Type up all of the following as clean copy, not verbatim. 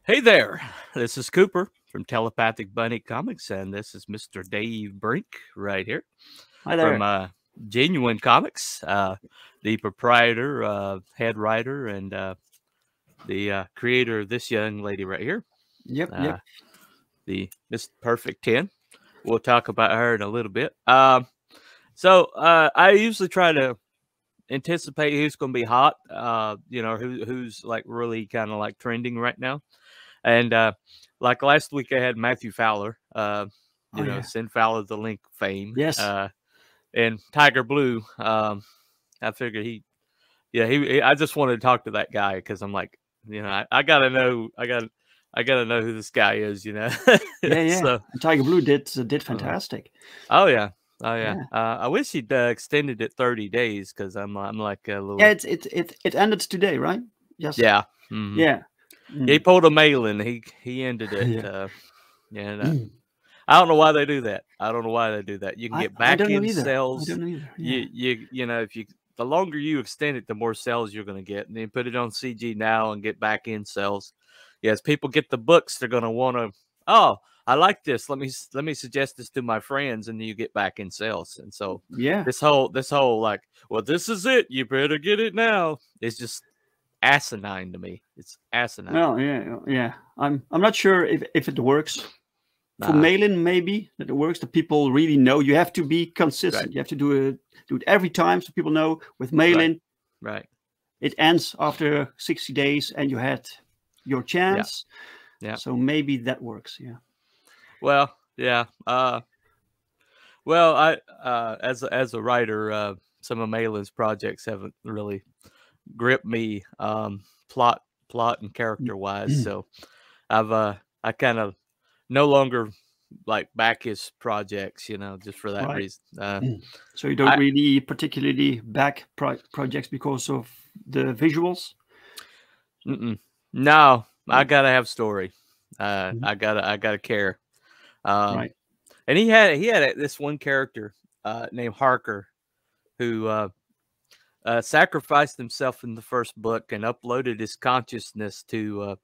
Hey there, this is Cooper from Telepathic Bunny Comics, and this is Mr. Dave Brink right here Hi from there. Genuine Comics, the proprietor, head writer, and the creator of this young lady right here, Yep, uh, yep. the Miss Perfect 10. We'll talk about her in a little bit. So I usually try to anticipate who's going to be hot, who's like really kind of like trending right now. And like last week, I had Matthew Fowler, Oh yeah. Send Fowler the Link fame, Yes. and Tiger Blue. I figured I just wanted to talk to that guy because I'm like, I gotta know, I gotta know who this guy is, Yeah, yeah. So, And Tiger Blue did uh, fantastic. oh yeah, oh yeah. Yeah. I wish he'd extended it 30 days because I'm like a Yeah, little, it ended today, right? Yes. yeah. Hmm. Yeah. He Mm. pulled a mail-in. He ended it. Yeah. And I don't know why they do that. I don't know why they do that. You can get I back don't know in either. I cells. don't know either. Yeah. If you the longer you extend it, the more cells you're going to get. And then put it on CG now and get back in cells. Yes, people get the books. They're going to want to. Oh, I like this. Let me suggest this to my friends, and then you get back in cells. And so Yeah. this whole like, well, this is it. You better get it now. It's just asinine to me. It's asinine. Well, yeah, yeah. I'm not sure if it works. For Nah, mail-in, maybe that it works. The people really know. You have to be right, consistent. You have to do it every time so people know. With right, mail-in, right. it ends after 60 days and you had your Yeah, chance. yeah. So maybe that works. Yeah. Well, yeah. Well, I as a writer, some of Malin's projects haven't really gripped me, plot and character wise. So I've I kind of no longer like back his projects, just for that Right. reason. So you don't I really particularly back projects because of the visuals? mm-mm. No, I Mm. gotta have story. Mhm. I gotta care. Um, Right. and he had this one character named Harker who sacrificed himself in the first book and uploaded his consciousness to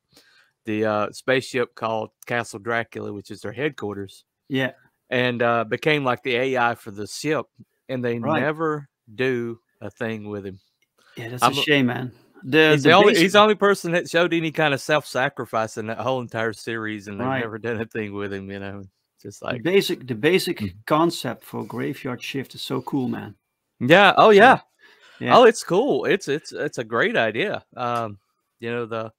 the spaceship called Castle Dracula, which is their headquarters, Yeah. and became like the AI for the ship. And they Right. never do a thing with him. Yeah, that's a I'm shame, man. The He's the basic the only person that showed any kind of self-sacrifice in that whole entire series, and they've right. never done a thing with him. Just The like, basic mm. concept for Graveyard Shift is so cool, man. Yeah, oh So yeah, yeah. oh it's cool. It's a great idea. The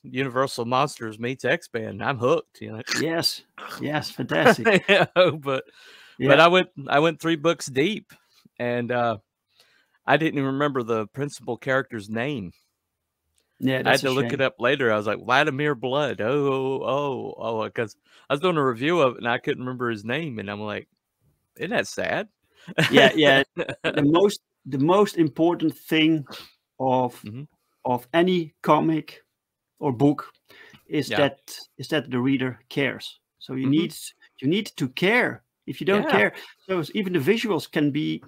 Universal Monsters meets X-Men. I'm hooked. Yes. Yes, fantastic. But Yeah. I went 3 books deep, and I didn't even remember the principal character's name. Yeah, I that's had a to look it shame. up later. I was like, Vladimir Blood. Oh, because I was doing a review of it and I couldn't remember his name, and I'm like, isn't that sad? Yeah, yeah. The most important thing of Hmm. any comic or book is Yeah. that the reader cares. So Hmm. you need to care. If you don't Yeah. care, so even the visuals can be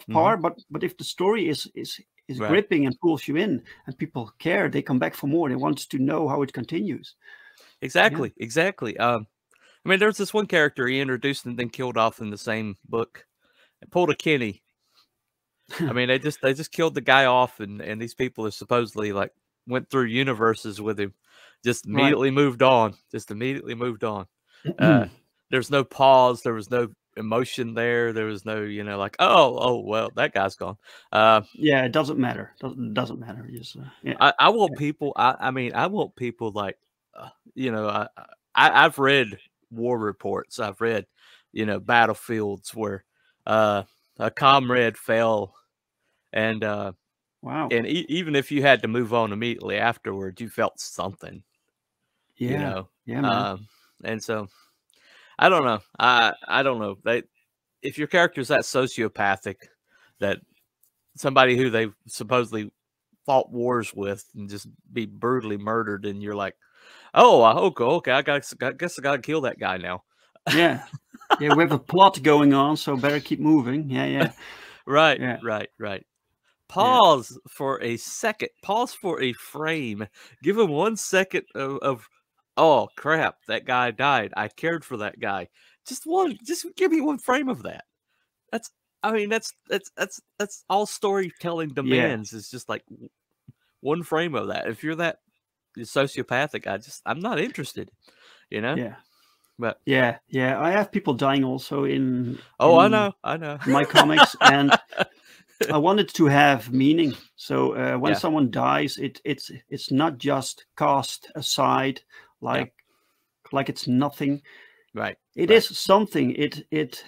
Hmm. subpar, but if the story is Right. gripping and pulls you in, and people care, they come back for more. They want to know how it continues. Yeah, Exactly. Exactly. I mean, there's this one character he introduced and then killed off in the same book. And pulled a Kenny. I mean, they just killed the guy off, and these people are supposedly like went through universes with him, just right. immediately moved on, just immediately moved on. Uh, there's no pause, there was no emotion there was no, like, oh well, that guy's gone. Uh, Yeah, it doesn't matter. Doesn't matter. Just yeah, I want yeah. people. I mean, I want people like, you know, I've read war reports. I've read, battlefields where uh, a comrade fell, and Wow. even if you had to move on immediately afterwards, you felt something, you Yeah, know. yeah, man. Um, and so I don't know. I don't know. If your character's that sociopathic, that somebody who they supposedly fought wars with and just be brutally murdered, and you're like, oh, okay, I guess I gotta kill that guy now. Yeah, yeah. We have a plot going on, so better keep moving. Yeah, yeah, Right, yeah. right, right. pause for a second, pause for a frame, give him 1 second of oh crap, that guy died. I cared for that guy. Just give me 1 frame of that. That's I mean, that's all storytelling demands is just like 1 frame of that. If you're that sociopathic, I'm not interested, you know? Yeah. But yeah, I have people dying also in I in know. my comics, and I wanted to have meaning. So when Yeah. someone dies, it's not just cast aside like it's nothing. Right. It is something. It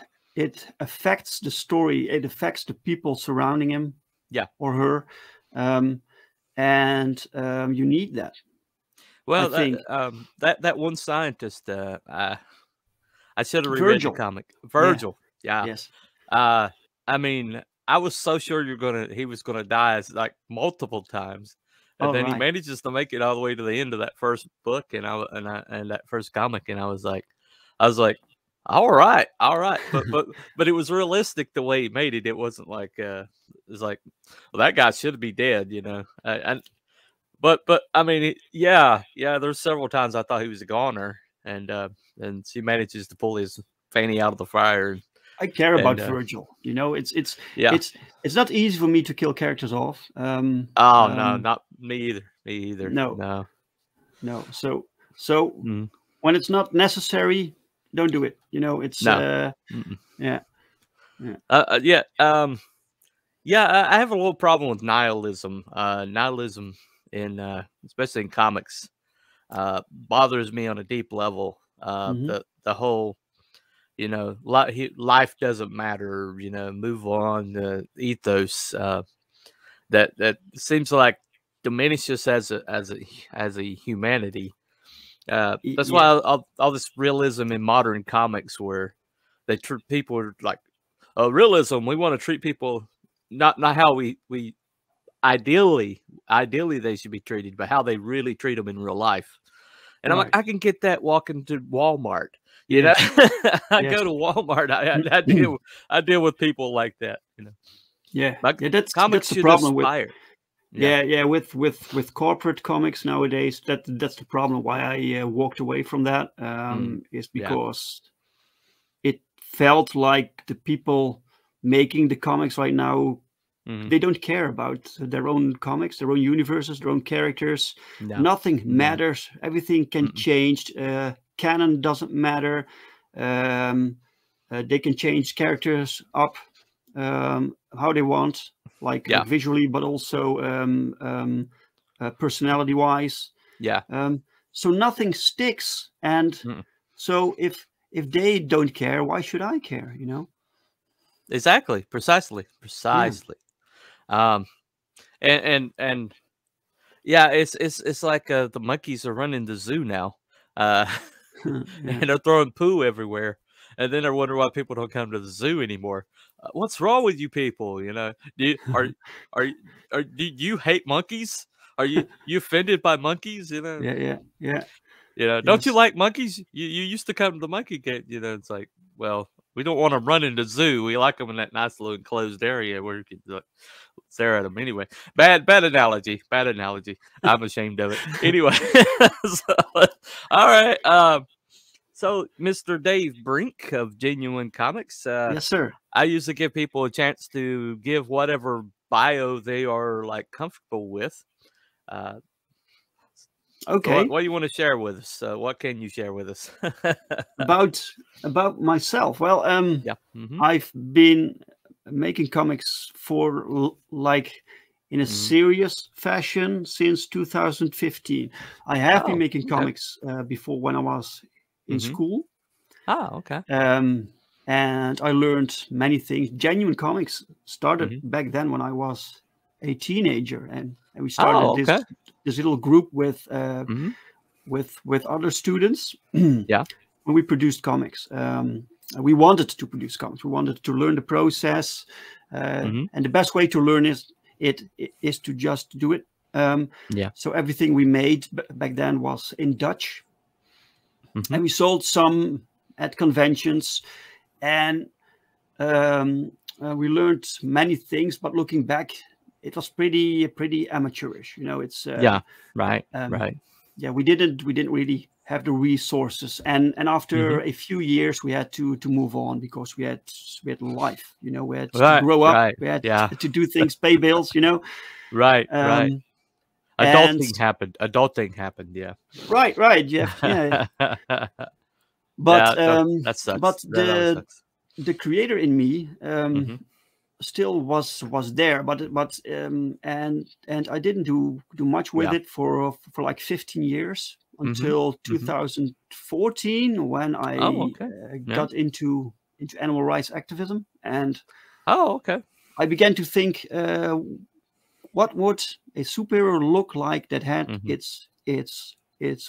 affects the story. It affects the people surrounding him. Yeah. Or her, and you need that. Well, I think that one scientist, I should have reread Virgil. the comic. Virgil. Yeah. Yes. I mean, I was so sure he was gonna die like multiple times, and then he manages to make it all the way to the end of that first book, and that first comic, and I was like, all right, but it was realistic the way he made it. It wasn't like it was like, well, that guy should be dead, you know. But I mean, yeah. There's several times I thought he was a goner, and she manages to pull his fanny out of the fire. I care about Virgil. You know, it's not easy for me to kill characters off. No, not me either. No. So when it's not necessary, don't do it. You know, it's no. Yeah. I have a little problem with nihilism. Nihilism in especially in comics bothers me on a deep level. The whole, you know, life doesn't matter, you know, move on, the ethos that seems like diminishes as a humanity. That's why all this realism in modern comics where they treat people like realism. We want to treat people not how we ideally they should be treated, but how they really treat them in real life. And I'm like, I can get that walking to Walmart. You know, I go to Walmart. I deal with people like that. You know. That's the problem with. With corporate comics nowadays, that's the problem. Why I walked away from that is because it felt like the people making the comics right now, they don't care about their own comics, their own universes, their own characters. Nothing matters. Everything can change. Canon doesn't matter. They can change characters up how they want, like visually, but also personality-wise. So nothing sticks, and so if they don't care, why should I care? You know. Exactly. Precisely. And yeah, it's like the monkeys are running the zoo now, and they're throwing poo everywhere, and then they're wondering why people don't come to the zoo anymore. What's wrong with you people? You know, do you hate monkeys? Are you offended by monkeys? You know, yeah. You know, don't you like monkeys? You used to come to the monkey gate. You know, it's like, well, we don't want to run into the zoo. We like them in that nice little enclosed area where you can stare at them anyway. Bad analogy. I'm ashamed of it. Anyway, all right. So, Mr. Dave Brink of Genuine Comics. Yes, sir. I usually give people a chance to give whatever bio they are like comfortable with. Okay. So what do you want to share with us? What can you share with us? about myself? Well, I've been making comics for like in a serious fashion since 2015. I have been making comics before when I was in school. Okay. And I learned many things. Genuine Comics started back then when I was a teenager, and we started this little group with other students. When we produced comics, we wanted to produce comics. We wanted to learn the process, and the best way to learn is to just do it. So everything we made back then was in Dutch, and we sold some at conventions, and we learned many things. But looking back, it was pretty amateurish. You know, it's yeah, right, right. Yeah, we didn't really have the resources, and after a few years we had to move on because we had life. You know, we had to grow up. We had to do things, pay bills. You know, right. Adulting happened. Yeah. Right. Yeah. But that sucks. But the creator in me still was there, but and I didn't do much with it for like 15 years until 2014 when I got into animal rights activism, and I began to think, what would a superhero look like that had its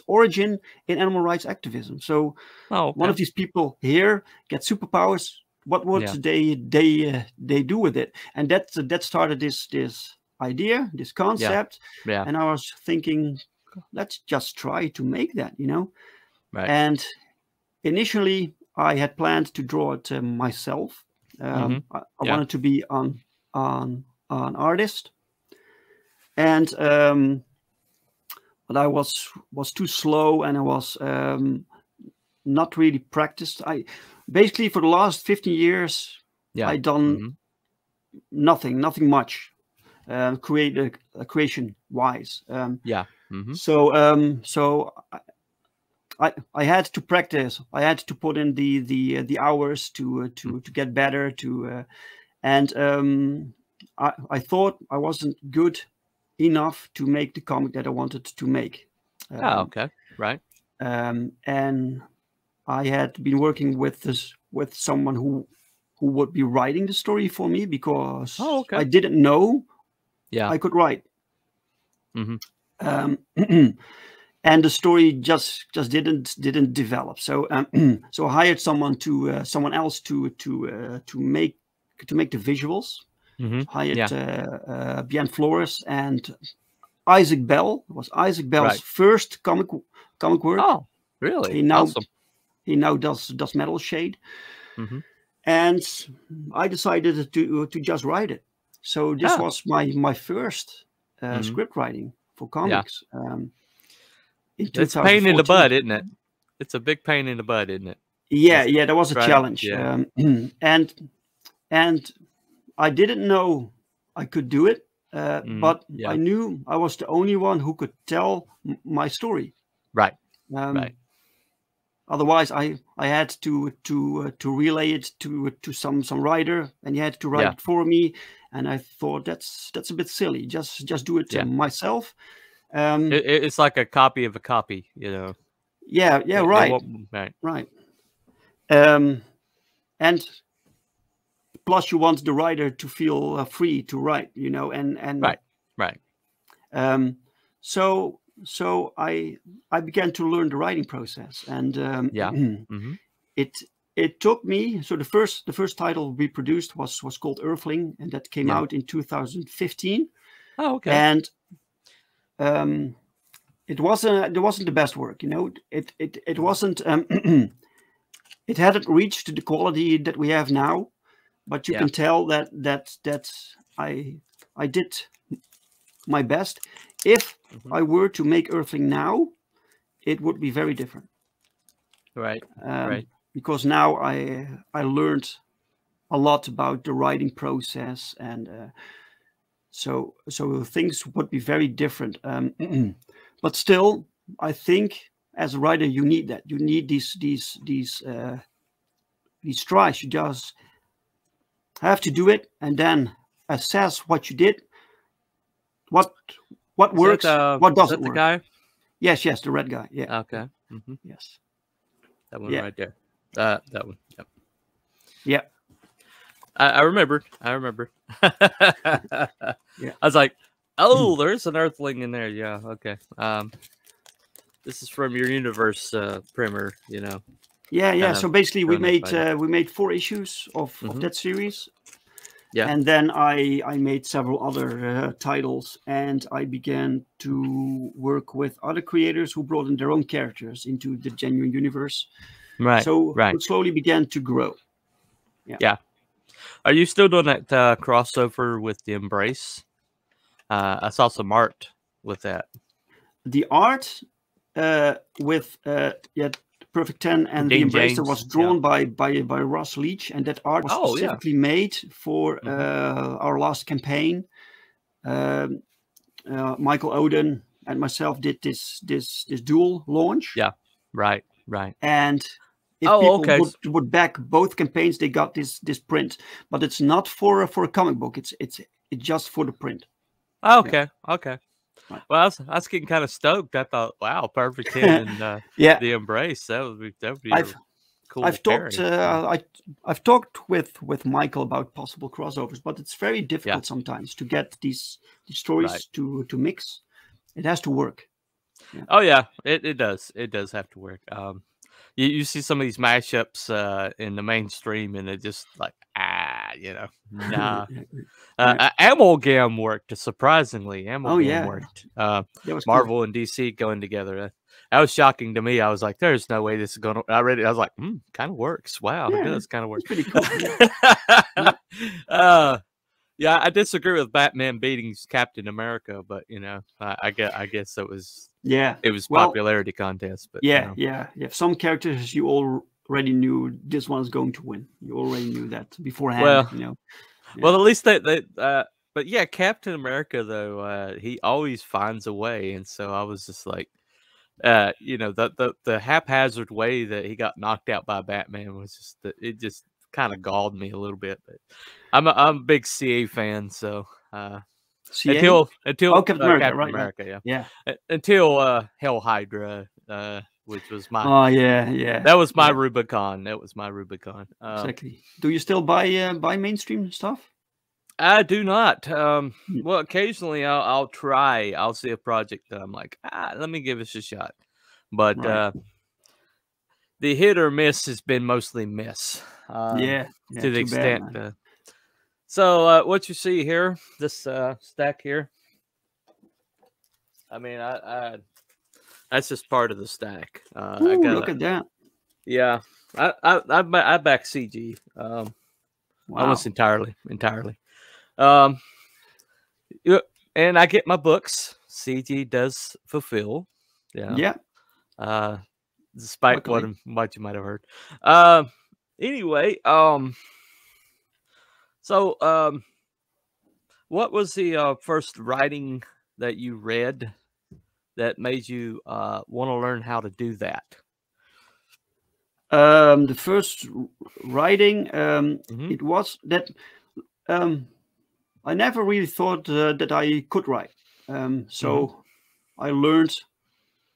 origin in animal rights activism? So one of these people here gets superpowers. What would they do with it? And that started this idea, this concept. And I was thinking, let's just try to make that, you know. And initially I had planned to draw it myself. I wanted to be an artist, and but I was too slow, and I was not really practiced. I basically, for the last 15 years, I done nothing much creation wise. So I had to practice. I had to put in the hours to get better. And I thought I wasn't good enough to make the comic that I wanted to make. Right. And I had been working with someone who would be writing the story for me, because I didn't know I could write. And the story just didn't develop. So so I hired someone else to make the visuals. Hired Bien Flores and Isaac Bell. It was Isaac Bell's first comic work. Oh, really? He now does Metal Shade. And I decided to just write it. So this was my first script writing for comics. It's a pain in the butt, isn't it? It's a big pain in the butt, isn't it? Yeah, that was a challenge. And I didn't know I could do it, but I knew I was the only one who could tell my story. Right. Otherwise, I had to relay it to some writer, and he had to write it for me. And I thought that's a bit silly. Just do it myself. It's like a copy of a copy, you know. Right. And plus, you want the writer to feel free to write, you know, and right. So I began to learn the writing process, and it took me. So the first title we produced was called Earthling, and that came out in 2015. And it wasn't the best work, you know. It wasn't. It hadn't reached the quality that we have now, but you can tell that I did my best. If I were to make Earthling now, it would be very different. Right. Because now I learned a lot about the writing process, and so things would be very different. But still, I think as a writer, you need that. You need these tries. You just have to do it, and then assess what you did. What works? What doesn't work? The guy? Yes, the red guy. Yeah. Okay. Yes. That one right there. That one. Yep. Yeah. I remember. I was like, oh, there's an Earthling in there. Yeah. Okay. This is from your universe primer, you know. Yeah. So basically, we made 4 issues of that series. Yeah. And then I made several other titles, and I began to work with other creators who brought in their own characters into the Genuine universe. Right. So it slowly began to grow. Yeah. Are you still doing that crossover with the Embrace? I saw some art with that. The art with Perfect 10 and Dean the Embracer James, was drawn by Ross Leach, and that art was specifically made for our last campaign. Michael Oden and myself did this dual launch. Yeah, right. And if people would back both campaigns, they got this print, but it's not for a comic book. It's just for the print. Okay. Right. Well, I was getting kind of stoked. I thought, wow, Perfect 10 and the Embrace. That would be cool. I've talked with Michael about possible crossovers, but it's very difficult sometimes to get these stories to mix. It has to work. Yeah. Oh yeah, it does. It does have to work. You see some of these mashups in the mainstream, and it just like nah. Amalgam worked surprisingly. Amalgam worked. Marvel and DC going together. That was shocking to me. I was like, "There's no way this is gonna." I read it. I was like, "Kind of works. Wow, it does kind of work." Pretty cool. Yeah, I disagree with Batman beating Captain America, but I guess it was popularity contest. But some characters you already knew this one is going to win. You already knew that beforehand. Well, well, at least but yeah, Captain America though he always finds a way, and so I was just like, the haphazard way that he got knocked out by Batman was just kind of galled me a little bit. But I'm a big CA fan, so until Captain America, until Hell Hydra, which was my that was my Rubicon. That was my Rubicon. Exactly. Do you still buy mainstream stuff? I do not. Well, occasionally I'll try. I'll see a project that I'm like, let me give this a shot. But the hit or miss has been mostly miss. To the extent. So what you see here, this stack here. I mean, I that's just part of the stack. Look at that. Yeah, I back CG. Almost entirely. And I get my books. CG does fulfill. Yeah. Despite what you might have heard. Anyway, so what was the first writing that you read that made you want to learn how to do that? The first writing, it was that I never really thought that I could write. So I learned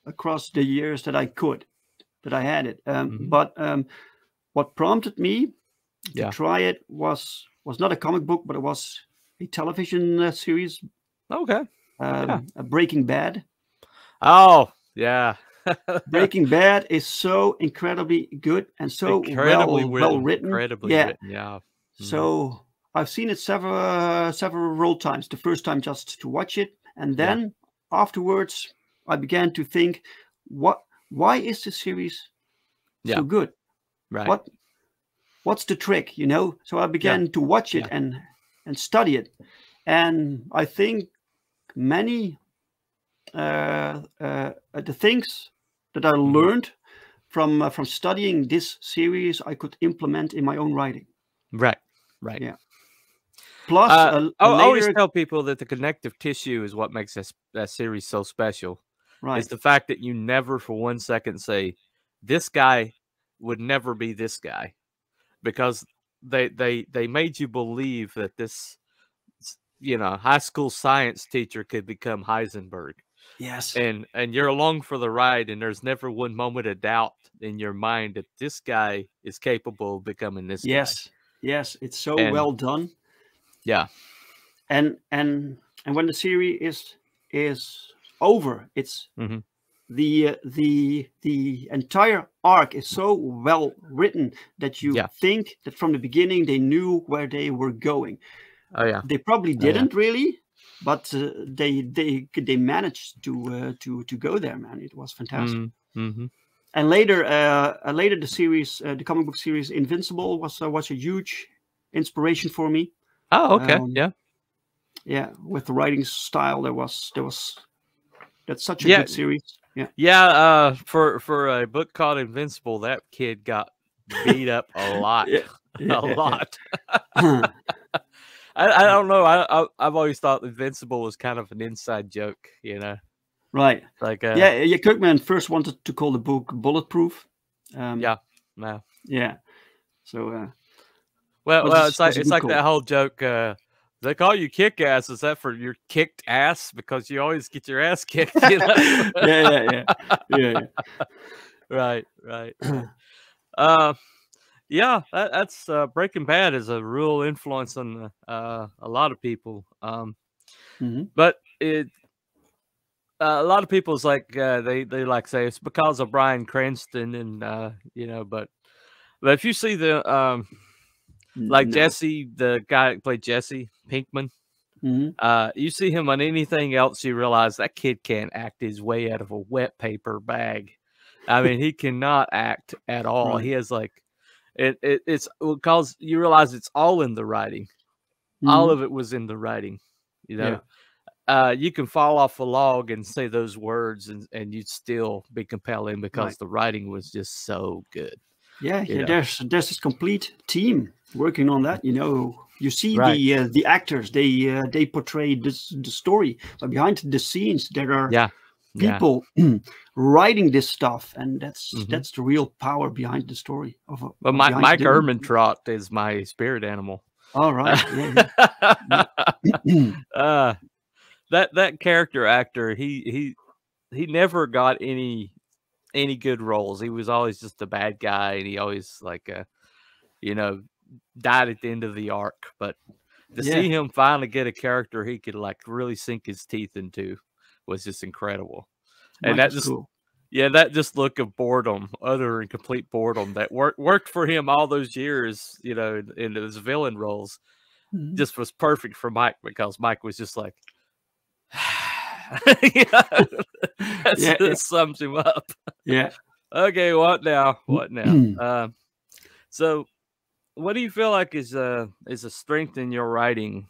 across the years that I had it. But what prompted me to try it was not a comic book, but it was a television series. Okay. Breaking Bad. Oh, yeah. Breaking Bad is so incredibly good and so well written. Incredibly written, yeah. So I've seen it several times. The first time just to watch it, and then afterwards I began to think, why is this series so good? Right. What's the trick? So I began to watch it and study it, and I think many the things that I learned from studying this series I could implement in my own writing. Right. Yeah. Plus, I always tell people that the connective tissue is what makes that series so special. Right. It's the fact that you never for 1 second say, this guy would never be this guy, because they made you believe that this high school science teacher could become Heisenberg. Yes. And you're along for the ride, and there's never one moment of doubt in your mind that this guy is capable of becoming this guy. Yes, it's so well done. Yeah. And when the series is over, it's the entire arc is so well written that you think that from the beginning they knew where they were going. Oh yeah. They probably didn't really, but they managed to go there, man. It was fantastic. And later the series, the comic book series Invincible was a huge inspiration for me. Oh, okay. yeah, with the writing style, that's such a good series. Yeah, yeah. For a book called Invincible, that kid got beat up a lot, a lot. I don't know. I've always thought Invincible was kind of an inside joke, you know. Right. Like yeah, Kirkman first wanted to call the book Bulletproof. Yeah. No. Yeah. So. Well, it's like that whole joke. They call you kick ass. Is that for your kicked ass? Because you always get your ass kicked. You know? yeah. Right. Yeah, that's Breaking Bad is a real influence on a lot of people. But a lot of people's like they like say it's because of Bryan Cranston and you know, but if you see the like Jesse, the guy that played Jesse Pinkman, you see him on anything else, you realize that kid can't act his way out of a wet paper bag. I mean, he cannot act at all. Right. He has like it's because you realize it's all in the writing. All of it was in the writing. You know, you can fall off a log and say those words, and you'd still be compelling because the writing was just so good. Yeah, there's this complete team working on that. You know, you see the actors, they portray the story, but behind the scenes there are people writing this stuff, and that's the real power behind the story of. But Mike Ehrmantraut is my spirit animal. All right. That character actor, he never got any good roles. He was always just a bad guy, and he always like you know, died at the end of the arc. But to see him finally get a character he could like really sink his teeth into was just incredible. And that just cool. That just look of boredom, utter and complete boredom that worked for him all those years, you know, in his villain roles, just was perfect for Mike, because Mike was just like that sums him up. Okay, what now? So what do you feel like is a strength in your writing?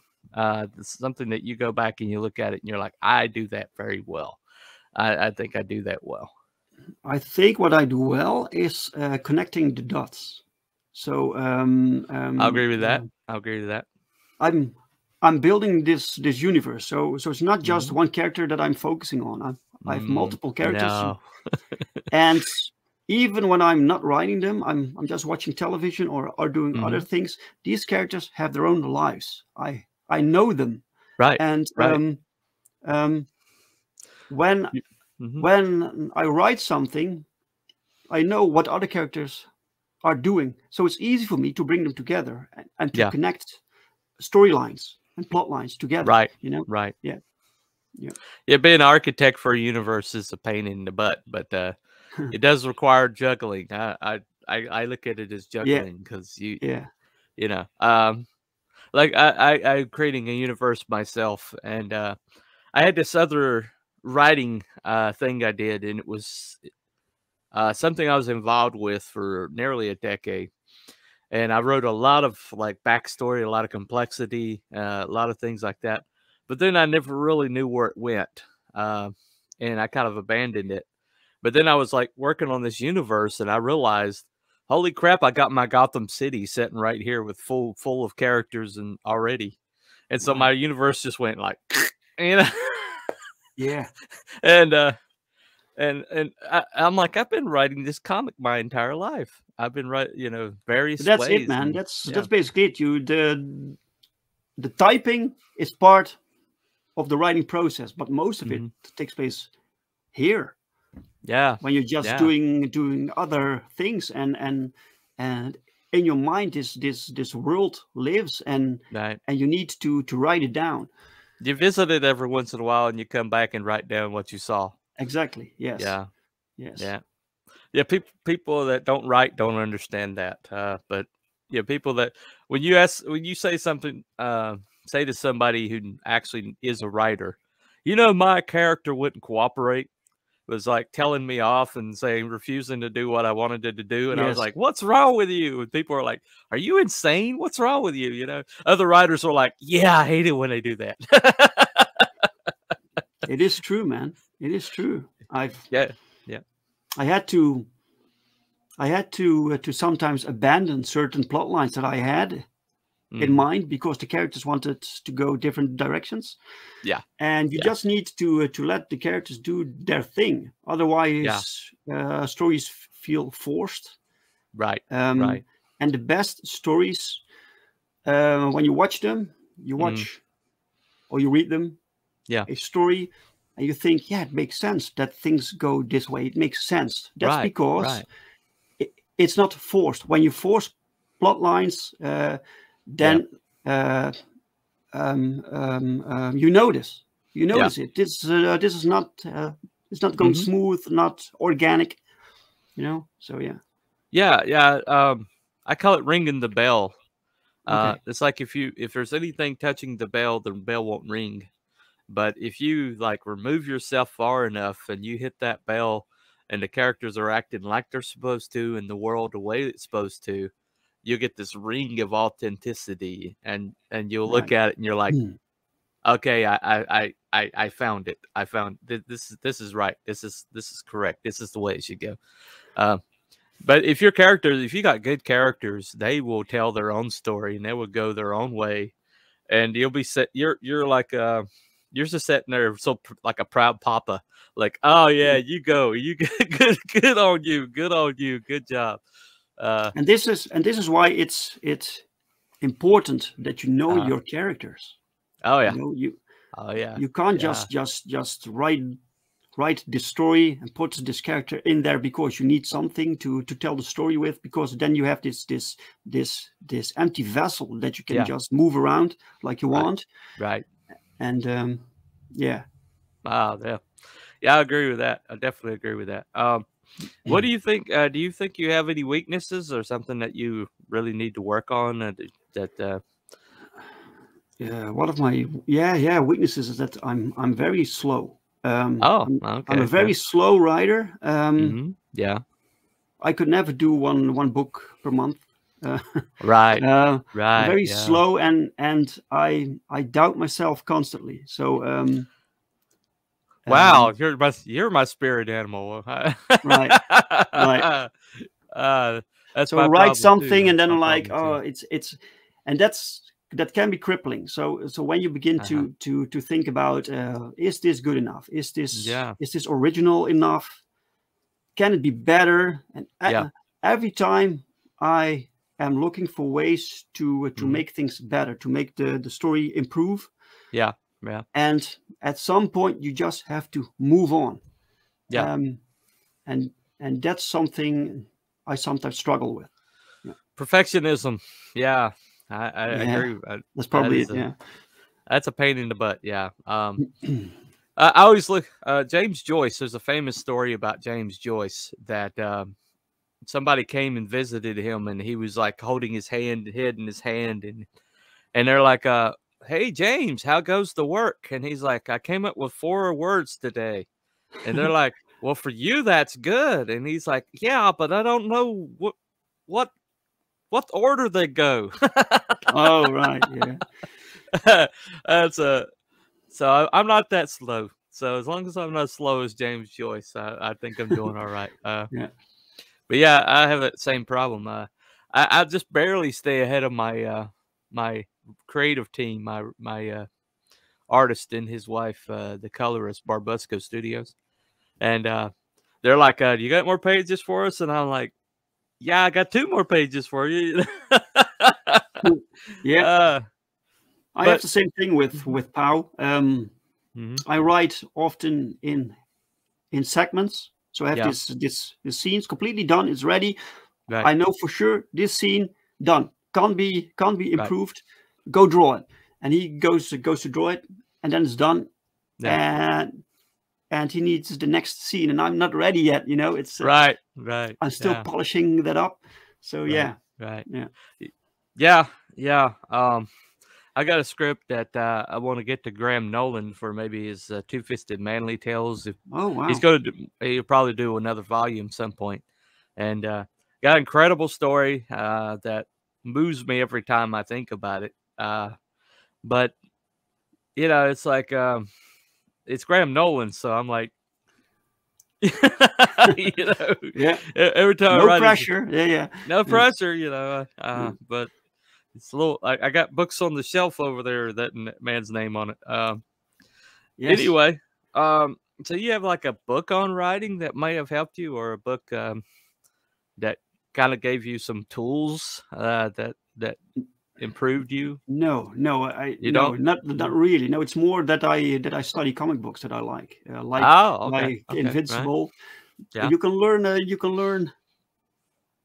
Something that you go back and you look at it and you're like, I do that very well. I think I do that well. I think what I do well is connecting the dots. So I'll agree with that. I'm building this universe. So it's not just one character that I'm focusing on. I have multiple characters, and even when I'm not writing them, I'm just watching television or doing other things. These characters have their own lives. I know them, and when I write something, I know what other characters are doing, so it's easy for me to bring them together and to connect storylines and plot lines together. You know, being an architect for a universe is a pain in the butt, but it does require juggling. I look at it as juggling, because you know, like I'm creating a universe myself, and I had this other writing thing I did, and it was something I was involved with for nearly a decade. And I wrote a lot of like backstory, a lot of complexity, a lot of things like that. But then I never really knew where it went, and I kind of abandoned it. But then I was like working on this universe, and I realized, holy crap, I got my Gotham City sitting right here with full of characters and already. And so my universe just went like, you know, and I'm like, I've been writing this comic my entire life. I've been writing, you know, various ways. That's it, man. That's basically it. The typing is part of the writing process, but most of it takes place here. When you're just doing other things, and in your mind this world lives, and you need to write it down. You visit it every once in a while, and you come back and write down what you saw. Exactly. Yes. Yeah. People that don't write don't understand that. But people that when you say something, say to somebody who actually is a writer, you know, my character wouldn't cooperate. was like telling me off and saying, refusing to do what I wanted it to do. And I was Yes. like, what's wrong with you? And people are like, are you insane? What's wrong with you? You know, other writers were like, yeah, I hate it when they do that. It is true, man. It is true. Yeah. I had to sometimes abandon certain plot lines that I had in mind because the characters wanted to go different directions. Yeah. And you just need to let the characters do their thing. Otherwise, stories feel forced. Right. Right. And the best stories, when you watch them, or you read them, a story, and you think, yeah, it makes sense that things go this way. It makes sense. That's because it's not forced. When you force plot lines, then you notice it. This is not it's not going smooth, not organic, you know. So I call it ringing the bell. Okay. It's like if there's anything touching the bell won't ring. But if you like remove yourself far enough and you hit that bell and the characters are acting like they're supposed to and the world the way it's supposed to, you'll get this ring of authenticity, and you'll look at it and you're like, okay, I found it. I found this is right. This is correct. This is the way it should go. But if you got good characters, they will tell their own story and they will go their own way, and you'll be set. You're like you're just sitting there like a proud papa, like, oh yeah, you go, you good on you, good job. And this is why it's important that you know your characters. Oh yeah. You can't just write this story and put this character in there because you need something to tell the story with, because then you have this empty vessel that you can just move around like you want. Right. And Wow, yeah, I agree with that. I definitely agree with that. What do you think? Do you think you have any weaknesses or something that you really need to work on? One of my weaknesses is that I'm very slow. Okay. I'm a very slow writer. Yeah. I could never do one book per month. Right. I'm very slow, and I doubt myself constantly. So wow, you're my spirit animal. Right. That's so write something, and then like, it's and that can be crippling. So when you begin to think about, is this good enough? Is this original enough? Can it be better? And every time I am looking for ways to make things better, to make the story improve. Yeah. And at some point you just have to move on. Yeah. And that's something I sometimes struggle with. Yeah. Perfectionism. Yeah. I agree. That's probably it. Yeah. That's a pain in the butt. Yeah. I always look, James Joyce. There's a famous story about James Joyce that somebody came and visited him, and he was like holding his head in his hand, and they're like, hey James, how goes the work? And he's like, I came up with 4 words today. And they're like, well, for you that's good. And he's like, yeah, but I don't know what order they go. Oh, right. Yeah. So I'm not that slow. So as long as I'm not as slow as James Joyce, I think I'm doing all right. Yeah. But yeah, I have that same problem. I just barely stay ahead of my my creative team, my artist and his wife, the colorist, Barbusco Studios. And they're like, you got more pages for us? And I'm like, yeah, I got 2 more pages for you. Yeah. I have the same thing with POW. I write often in segments. So I have this scene's completely done. It's ready. Right. I know for sure this scene done. Can't be improved. Right. Go draw it. And he goes to draw it, and then it's done. Yeah. And he needs the next scene, and I'm not ready yet. You know, it's right. I'm still polishing that up. So right. Yeah. I got a script that I want to get to Graham Nolan for maybe his Two-Fisted Manly Tales. If Oh wow! he's going to, he'll probably do another volume some point, and got an incredible story that moves me every time I think about it. But you know, it's like it's Graham Nolan, so I'm like, you know, yeah. Every time no I write pressure, yeah, no pressure, you know. But it's a little. I got books on the shelf over there that man's name on it. yes. Anyway, so you have like a book on writing that may have helped you, or a book that kind of gave you some tools that improved you? No, You no, don't? not really. No, it's more that I study comic books that I like, Oh, okay, okay, right. Invincible. Yeah, You can learn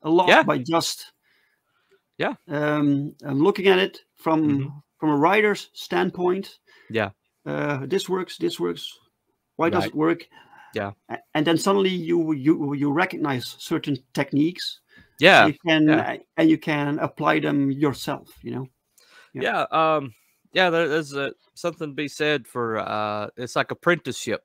a lot yeah, by just yeah, looking at it from a writer's standpoint. yeah. This works. Why does Right. it work? Yeah. And then suddenly you recognize certain techniques. Yeah. And you can apply them yourself. You know. Yeah. Yeah. There's something to be said for it's like apprenticeship.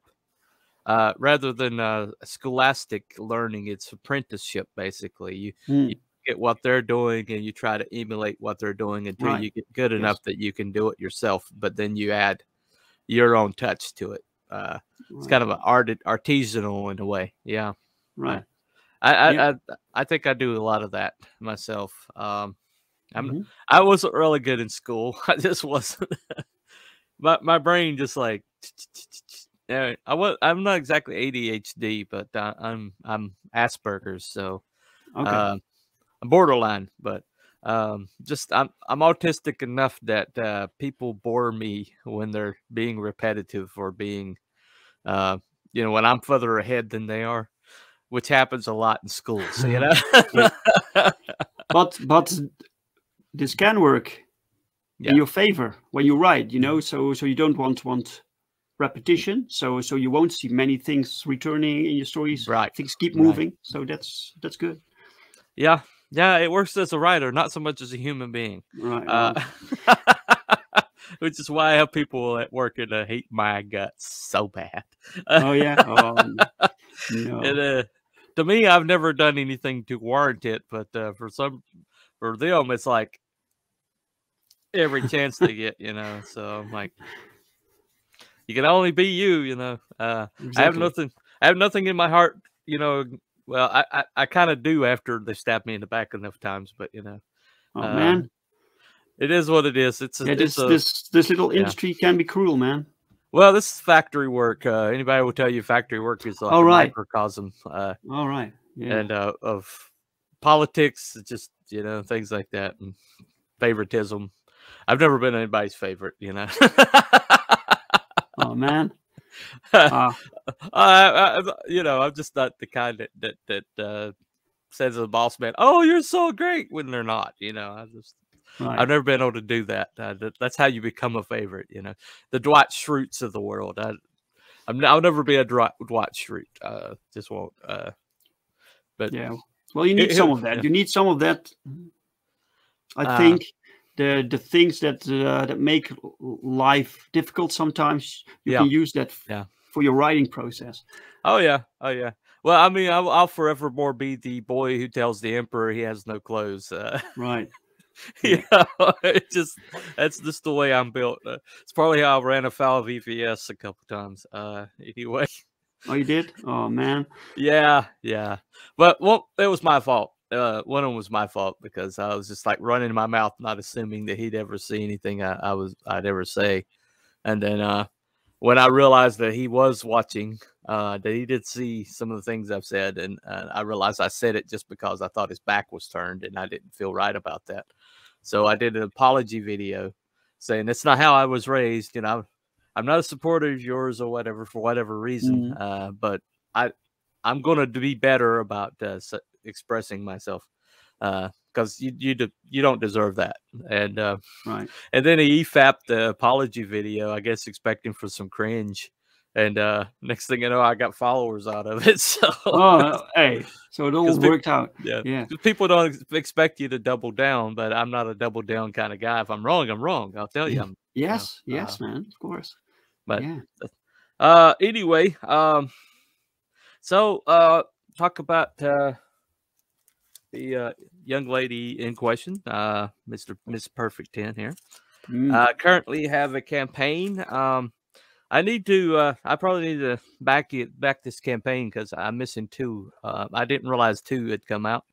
Rather than scholastic learning, it's apprenticeship. Basically, you get what they're doing and you try to emulate what they're doing until you get good enough that you can do it yourself. But then you add your own touch to it. It's kind of an artisanal in a way. Yeah. Right. I think I do a lot of that myself. I wasn't really good in school. I just wasn't. my brain just like. I'm not exactly ADHD, but I'm Asperger's, so I'm borderline. But just I'm autistic enough that people bore me when they're being repetitive or being, you know, when I'm further ahead than they are, which happens a lot in schools. You know, but this can work in your favor when you write. You know, so you don't want repetition, so you won't see many things returning in your stories. Right, things keep moving, so that's good. Yeah, it works as a writer, not so much as a human being. Right. Which is why I have people at work that hate my guts so bad. Oh yeah. No. And, to me, I've never done anything to warrant it, but for them, it's like every chance they get, you know. So I'm like, you can only be you, you know. Exactly. I have nothing in my heart, you know. Well, I kind of do after they stab me in the back enough times, but you know. Oh man, it is what it is. This little industry can be cruel, man. Well, this is factory work. Anybody will tell you factory work is like a microcosm. All right. Yeah. And of politics, just, you know, things like that, and favoritism. I've never been anybody's favorite, you know. Oh man. You know, I'm just not the kind that says to the boss man, "Oh, you're so great," when they're not. You know, I've never been able to do that. That's how you become a favorite. You know, the Dwight Schrutes of the world. I'll never be a Dwight Schrute. Just won't. But yeah, well, you need some of that. You need some of that. I think the things that make life difficult sometimes you can use that for your writing process. Oh yeah. Well, I mean, I'll forevermore be the boy who tells the emperor he has no clothes. Right. You know, that's just the way I'm built. It's probably how I ran afoul of EVS a couple times. Anyway. Oh, you did? Oh man. Yeah. But it was my fault. One of them was my fault because I was just like running my mouth, not assuming that he'd ever see anything I'd ever say. And then when I realized that he was watching, that he did see some of the things I've said, and I realized I said it just because I thought his back was turned, and I didn't feel right about that. So I did an apology video saying that's not how I was raised. You know, I'm not a supporter of yours or whatever for whatever reason, but I'm going to be better about expressing myself because you don't deserve that. And right. And then he EFAP'd the apology video, I guess expecting for some cringe, And next thing you know, I got followers out of it. So hey, so it all worked out. Yeah. People don't expect you to double down, but I'm not a double down kind of guy. If I'm wrong, I'm wrong. I'll tell you. Yes, man, of course. But anyway, so talk about the young lady in question, Miss Perfect 10 here. Currently have a campaign. I need to. I probably need to back this campaign because I'm missing 2. I didn't realize 2 had come out.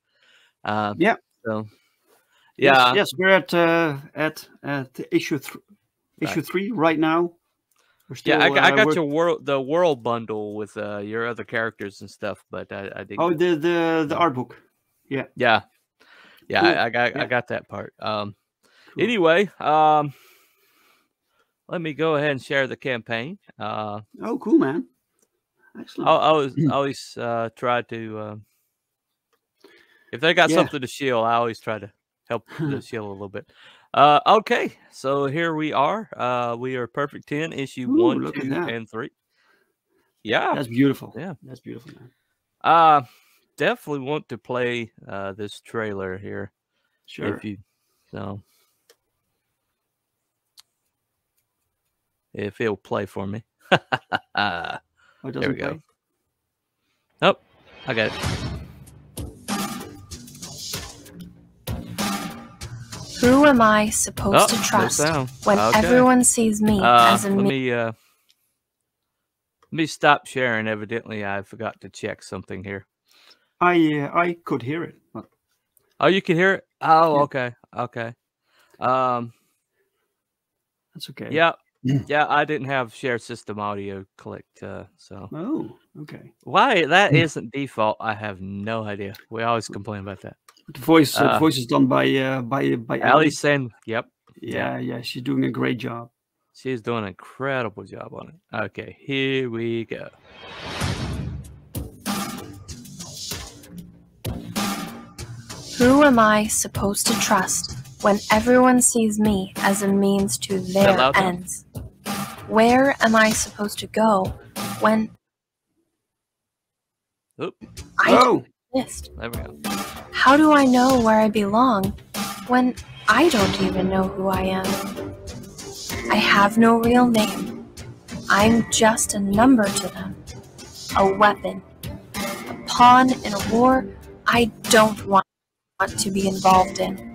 Yeah. So yeah. Yes, we're at issue 3 right now. We're still, I got the world bundle with your other characters and stuff, but I didn't. Oh, the art book. Yeah. Yeah. Cool. I got that part. Cool. Anyway, let me go ahead and share the campaign. Oh, cool, man. Excellent. I always try to, if they got something to shield, I always try to help the shield a little bit. Okay, so here we are. We are Perfect 10, issue 1, 2, and 3. Yeah. That's beautiful. Yeah. That's beautiful, man. Definitely want to play this trailer here. Sure. If it'll play for me. There we go. Oh, I got it. Who am I supposed to trust when everyone sees me as a me? Let me stop sharing. Evidently, I forgot to check something here. I could hear it. Oh, you can hear it? Oh, yeah. Okay. That's okay. Yeah. Yeah, I didn't have shared system audio clicked, so. Oh, okay. Why that isn't default, I have no idea. We always complain about that. The voice is done by Ali Sen. Yep. Yeah, she's doing a great job. She's doing an incredible job on it. Okay, here we go. Who am I supposed to trust when everyone sees me as a means to their ends? Where am I supposed to go when I don't exist? There we go. How do I know where I belong when I don't even know who I am? I have no real name. I'm just a number to them, a weapon, a pawn in a war I don't want to be involved in.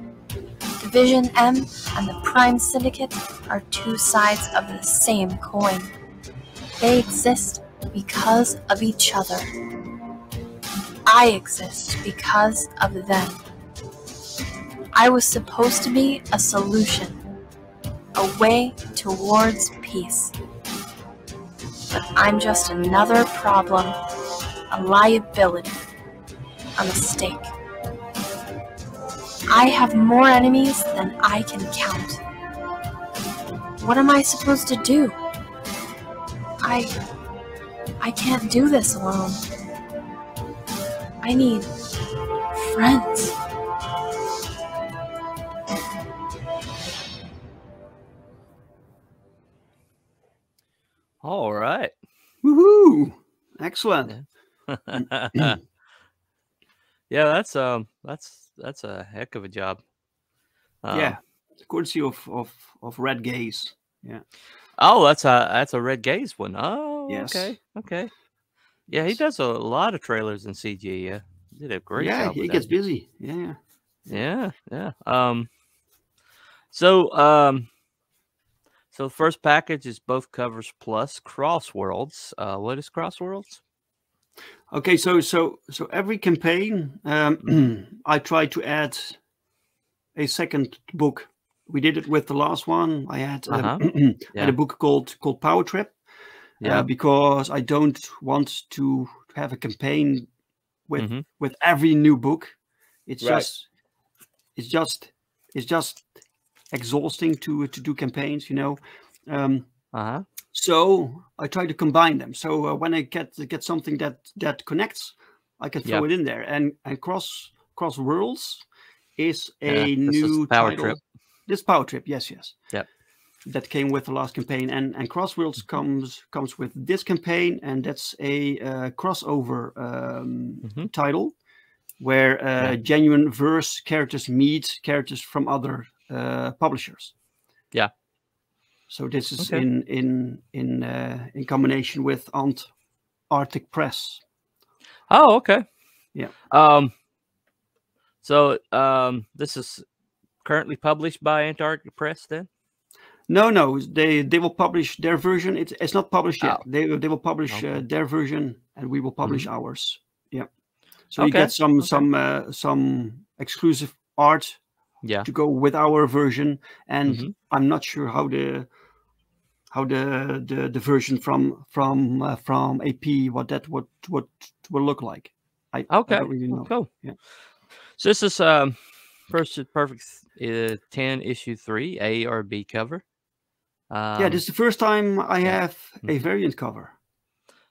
Division M and the Prime Syndicate are 2 sides of the same coin. They exist because of each other. I exist because of them. I was supposed to be a solution, a way towards peace. But I'm just another problem, a liability, a mistake. I have more enemies than I can count. What am I supposed to do? I can't do this alone. I need friends. All right. Woohoo! Excellent. Yeah, that's a heck of a job. Yeah, courtesy of Red Gaze. Yeah. Oh, that's a Red Gaze one. Oh, yes. Okay. Yeah, he does a lot of trailers in CG. Yeah, he did a great job. Yeah, he gets busy. Yeah. So the first package is both covers plus Crossworlds. What is Crossworlds? Okay, so every campaign, I try to add a second book. We did it with the last one. I had had a book called Power Trip. Because I don't want to have a campaign with every new book. It's just exhausting to do campaigns, you know. So I try to combine them. So when I get something that connects, I can throw it in there. And Cross Worlds is a new Power title. Trip. This Power Trip, yes. Yep. that came with the last campaign, and Crossworlds comes with this campaign, and that's a crossover title where genuine verse characters meet characters from other publishers. Yeah. So this is in combination with Antarctic Press. Oh, okay. Yeah. So this is currently published by Antarctic Press then? No, they will publish their version. It's not published yet. They will publish their version, and we will publish ours. Yeah. So you get some exclusive art to go with our version, and I'm not sure how the version from AP what will look like. I don't really know. Cool. Yeah. So this is Perfect 10 issue 3 A or B cover. Yeah, this is the first time I have a variant cover.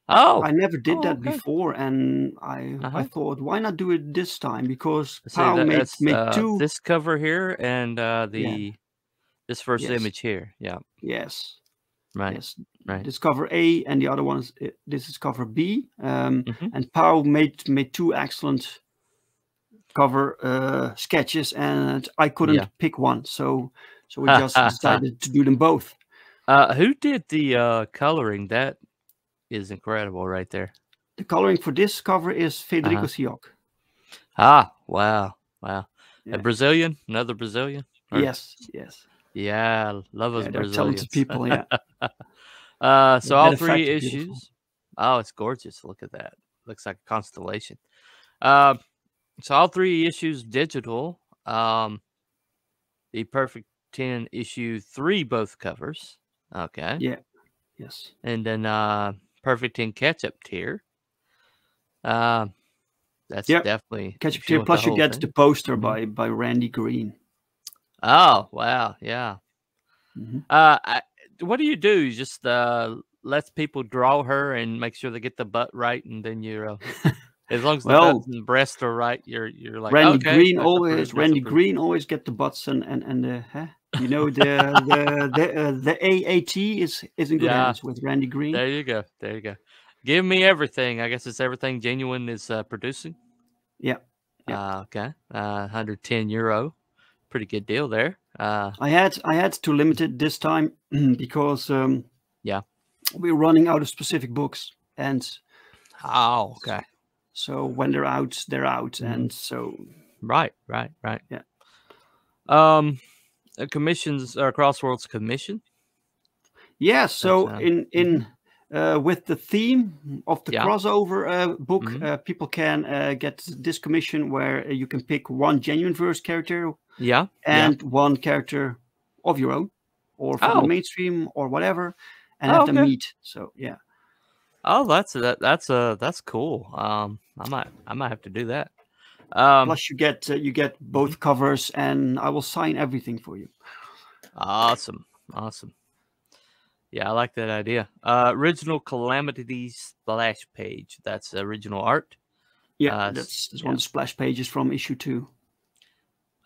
Oh, I never did that before, and I thought, why not do it this time? Because Powell made two. This cover here and this first image here. Yeah. Yes. Right. Yes. Right. This cover A, and the other one is this is cover B. And Powell made two excellent cover sketches, and I couldn't pick one, so we just decided to do them both. Who did the coloring? That is incredible right there. The coloring for this cover is Federico Sioc. Ah, wow. Yeah. Yeah. A Brazilian, another Brazilian? Or... Yes. Yeah, love those Brazilians. Talented people, yeah. So all 3 issues. Beautiful. Oh, it's gorgeous. Look at that. Looks like a constellation. So all 3 issues digital. The Perfect 10 issue 3 both covers. Okay. Yeah. Yes. And then Perfect 10 catch-up tier. That's definitely catch-up tier. Plus you get the poster by Randy Green. Oh, wow. Yeah. What do? You just let people draw her and make sure they get the butt right, and then you're as long as the butts and breast are right, you're like Randy Green always. Randy Green always get the butts and the the AAT is in good hands with Randy Green. There you go. Give me everything. I guess it's everything Genuine is producing. Yeah. Okay. €110. Pretty good deal there. I had to limit it this time because we're running out of specific books, and okay. So when they're out, and so right. Yeah. Commissions or Crossworlds commission. Yeah. So in with the theme of the crossover book, people can get this commission where you can pick one genuine verse character. Yeah. And one character of your own, or from the mainstream, or whatever, and have them meet. So yeah. Oh, that's cool. I might have to do that. Plus, you get both covers, and I will sign everything for you. Awesome. Yeah, I like that idea. Original Calamity splash page. That's original art. Yeah, that's one of the splash pages from issue 2.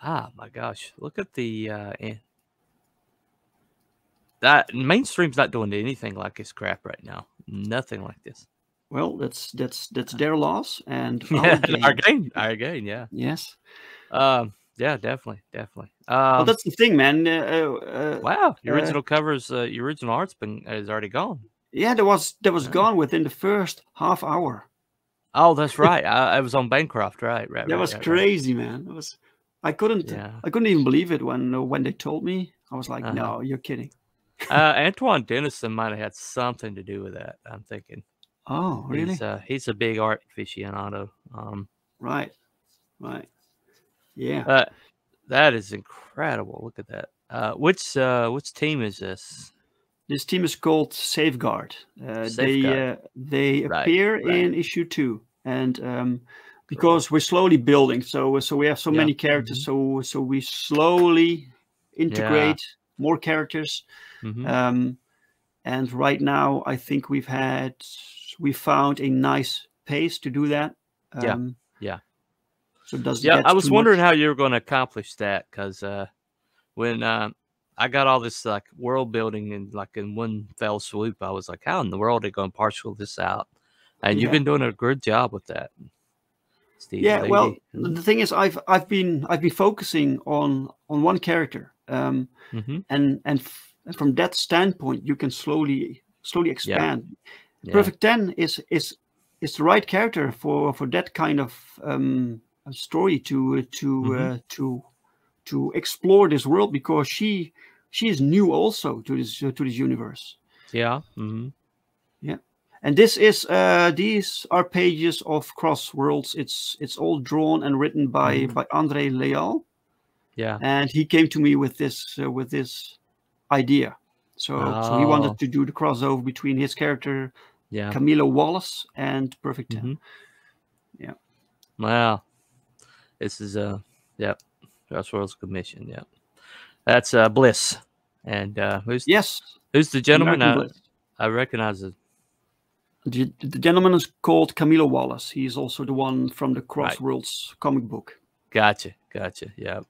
Ah, my gosh! Look at the that mainstream's not doing anything like this crap right now. Nothing like this. Well, that's their loss and our gain. Yeah. Yes. Yeah, definitely. Well, that's the thing, man. Wow, your original covers, your original art's is already gone. Yeah, that was gone within the first half hour. Oh, that's right. I was on Bancroft, right. That was crazy, man. It was. I couldn't even believe it when they told me. I was like, no, you're kidding. Antoine Dennison might have had something to do with that, I'm thinking. Oh, really? He's a big art aficionado. Right. Yeah. That is incredible. Look at that. Which team is this? This team is called Safeguard. They appear in issue 2, and because we're slowly building, so we have so many characters, so we slowly integrate more characters. And right now, I think we found a nice pace to do that. So it doesn't. I was wondering how you were going to accomplish that, because when I got all this like world building and like in one fell swoop. I was like, how in the world are they going to parcel this out? And you've been doing a good job with that, Steve. Yeah, well, the thing is, I've been focusing on one character, and from that standpoint, you can slowly expand. Yeah. Perfect 10 is the right character for that kind of story to explore this world, because she is new also to this universe. Yeah. Yeah. And this is these are pages of Cross Worlds. It's all drawn and written by Andre Leal. Yeah. And he came to me with this idea. So he wanted to do the crossover between his character, Camilo Wallace, and Perfect 10. Yeah. Wow. This is Cross Worlds Commission. Yeah. That's Bliss. And who's the gentleman? I recognize it. The gentleman is called Camilo Wallace. He's also the one from the Cross Worlds comic book. Gotcha. Yeah.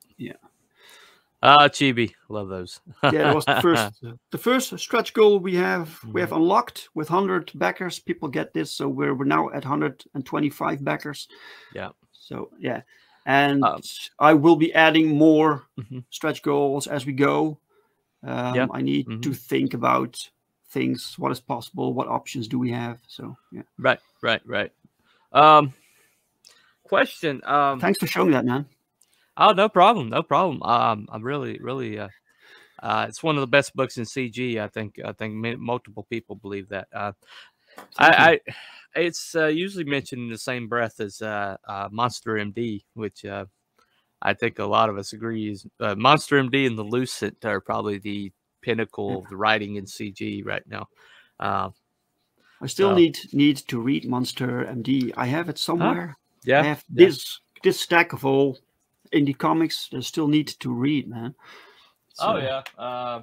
Chibi, love those. Yeah, it was the first stretch goal we have unlocked with 100 backers. People get this, so we're now at 125 backers. Yeah. So yeah, and I will be adding more stretch goals as we go. I need to think about things, what is possible, what options do we have. So yeah. Right. Question. Thanks for showing that, man. Oh, no problem. I'm really it's one of the best books in CG. I think multiple people believe that. It's usually mentioned in the same breath as Monster MD, which I think a lot of us agree is Monster MD and the Lucent are probably the pinnacle of the writing in CG right now. I still need to read Monster MD. I have it somewhere. Yeah, I have this stack of all indie comics that I still need to read, man. So,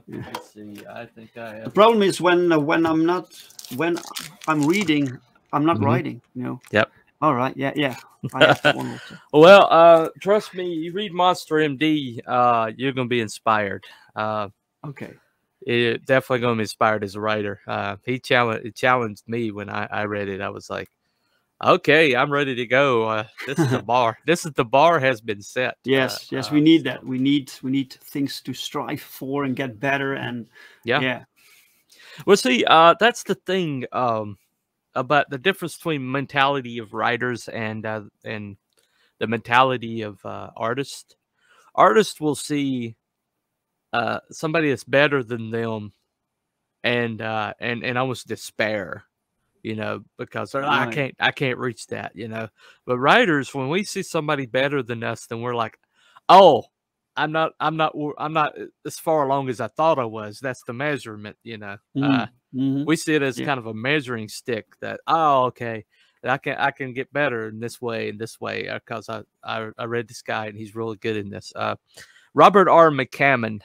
let's see. I think I have. The problem is when I'm reading, I'm not writing. You know. Yep. All right. Yeah. I have that one also. Well, trust me. You read Monster MD, you're gonna be inspired. Okay. It definitely gonna be inspired as a writer. He challenged me when I read it. I was like, okay, I'm ready to go. This is the bar. The bar has been set. Yes, we need that. We need things to strive for and get better. And yeah. Well, see, that's the thing about the difference between mentality of writers and the mentality of artists. Artists will see somebody that's better than them and almost despair. You know, because I can't reach that, you know. But writers, when we see somebody better than us, then we're like, oh, I'm not as far along as I thought I was. That's the measurement, you know. We see it as kind of a measuring stick that, okay, I can get better in this way because I read this guy and he's really good in this. Robert R. McCammon,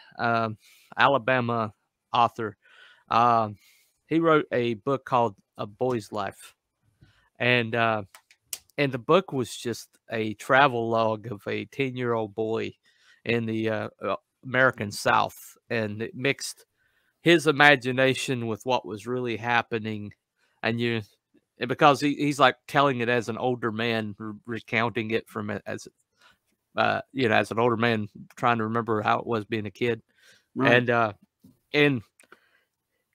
Alabama author. He wrote a book called A Boy's Life, and the book was just a travel log of a 10-year-old boy in the American South, and it mixed his imagination with what was really happening, and because he's like telling it as an older man, recounting it from it as as an older man trying to remember how it was being a kid, right. and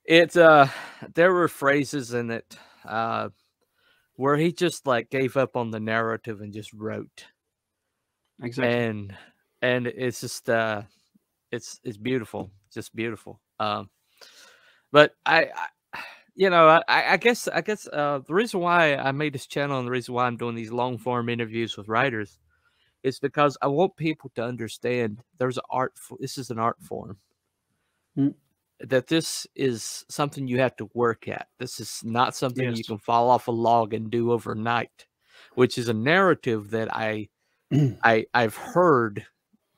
it there were phrases in it where he just like gave up on the narrative and just wrote. Exactly. And it's just it's beautiful, just beautiful. But I guess the reason why I made this channel and the reason why I'm doing these long form interviews with writers is because I want people to understand there's this is an art form. That this is something you have to work at. This is not something you can fall off a log and do overnight, which is a narrative that I've heard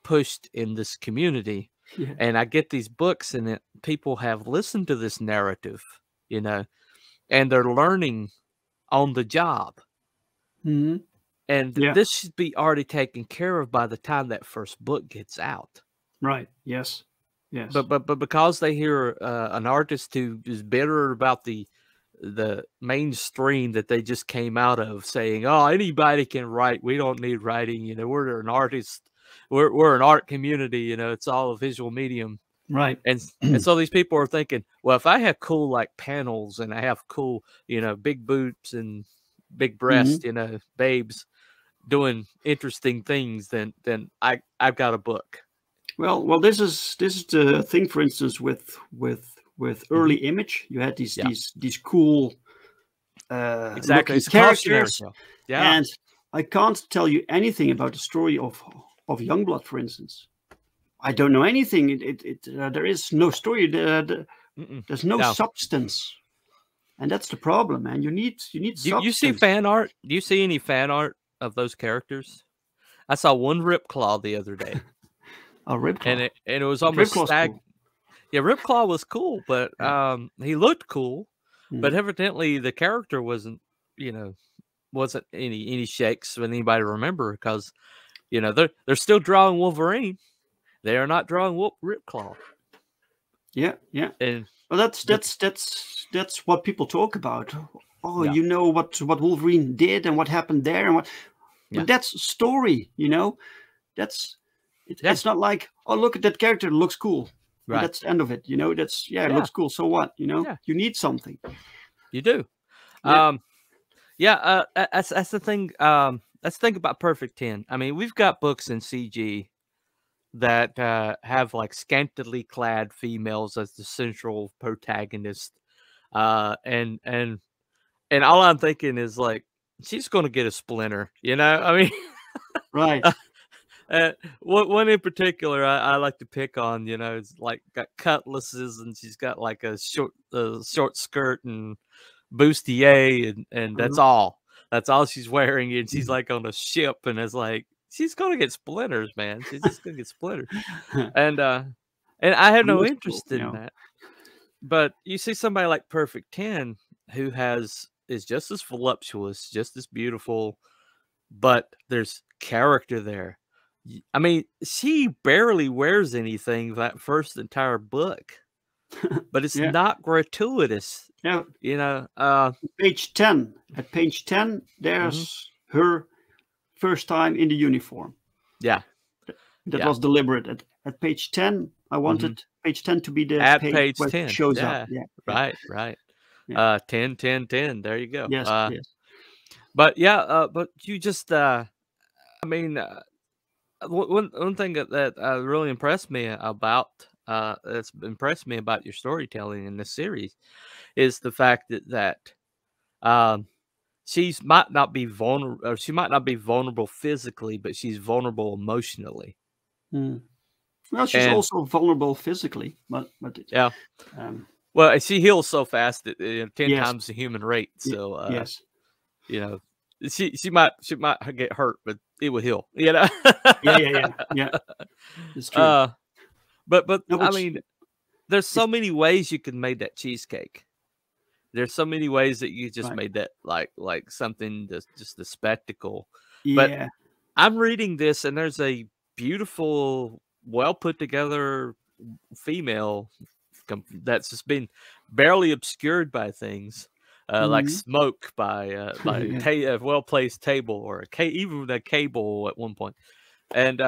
pushed in this community. Yeah. And I get these books and people have listened to this narrative, you know, and they're learning on the job. And this should be already taken care of by the time that first book gets out. Right. Yes. Yes. But because they hear an artist who is bitter about the mainstream that they just came out of, saying, "Oh, anybody can write. We don't need writing. You know, we're an artist. We're an art community. You know, it's all a visual medium." Right. And so these people are thinking, well, if I have cool like panels and I have cool, you know, big boobs and big breasts, you know, babes doing interesting things, then I've got a book. Well, this is the thing. For instance, with early Image, you had these cool exactly characters. Yeah, and I can't tell you anything about the story of Youngblood, for instance. I don't know anything. There is no story. There's no substance, and that's the problem, man. You need substance. You see fan art? Do you see any fan art of those characters? I saw one Ripclaw the other day. A Ripclaw, and it was almost stag. Cool. Yeah, Ripclaw was cool, but he looked cool, but evidently the character wasn't any shakes with anybody remember, because you know they're still drawing Wolverine. They are not drawing Ripclaw. Yeah. And well, that's what people talk about. Oh, you know what Wolverine did and what happened there and what. Yeah. But that's story, you know. It's not like, oh, look at that character, it looks cool. Right. That's the end of it, you know. It looks cool. So what, you know? Yeah. You need something. You do. That's the thing. Let's think about Perfect 10. I mean, we've got books in CG that have like scantily clad females as the central protagonist, and all I'm thinking is like, she's going to get a splinter, you know. I mean, right. One in particular I like to pick on, you know, it's like got cutlasses and she's got like a short skirt and bustier and that's all she's wearing, and she's like on a ship, and it's like, she's gonna get splinters, man. She's just gonna get splinters. And I have no interest in that. But you see somebody like Perfect 10 who is just as voluptuous, just as beautiful, but there's character there. I mean, she barely wears anything that first entire book, but it's not gratuitous. Yeah, you know. Page 10. At page 10, there's her first time in the uniform. Yeah, that was deliberate. At page 10, I wanted page 10 to be the page where 10 it shows up. Yeah, right. Yeah. 10, 10, 10. There you go. Yes, yes. But but you just, I mean, one thing that really impressed me about your storytelling in this series is the fact that she might not be vulnerable, or she might not be vulnerable physically, but she's vulnerable emotionally. Well, she's also vulnerable physically, but yeah. Well, she heals so fast that 10 times the human rate. So yes, you know, she might get hurt, but it will heal. You know. yeah. It's true. But I mean, there's so many ways you can make that cheesecake. There's so many ways that you just made that like something that's just a spectacle. Yeah. But I'm reading this, and there's a beautiful, well put together female that's just been barely obscured by things, like smoke by a well placed table, or even a cable at one point, and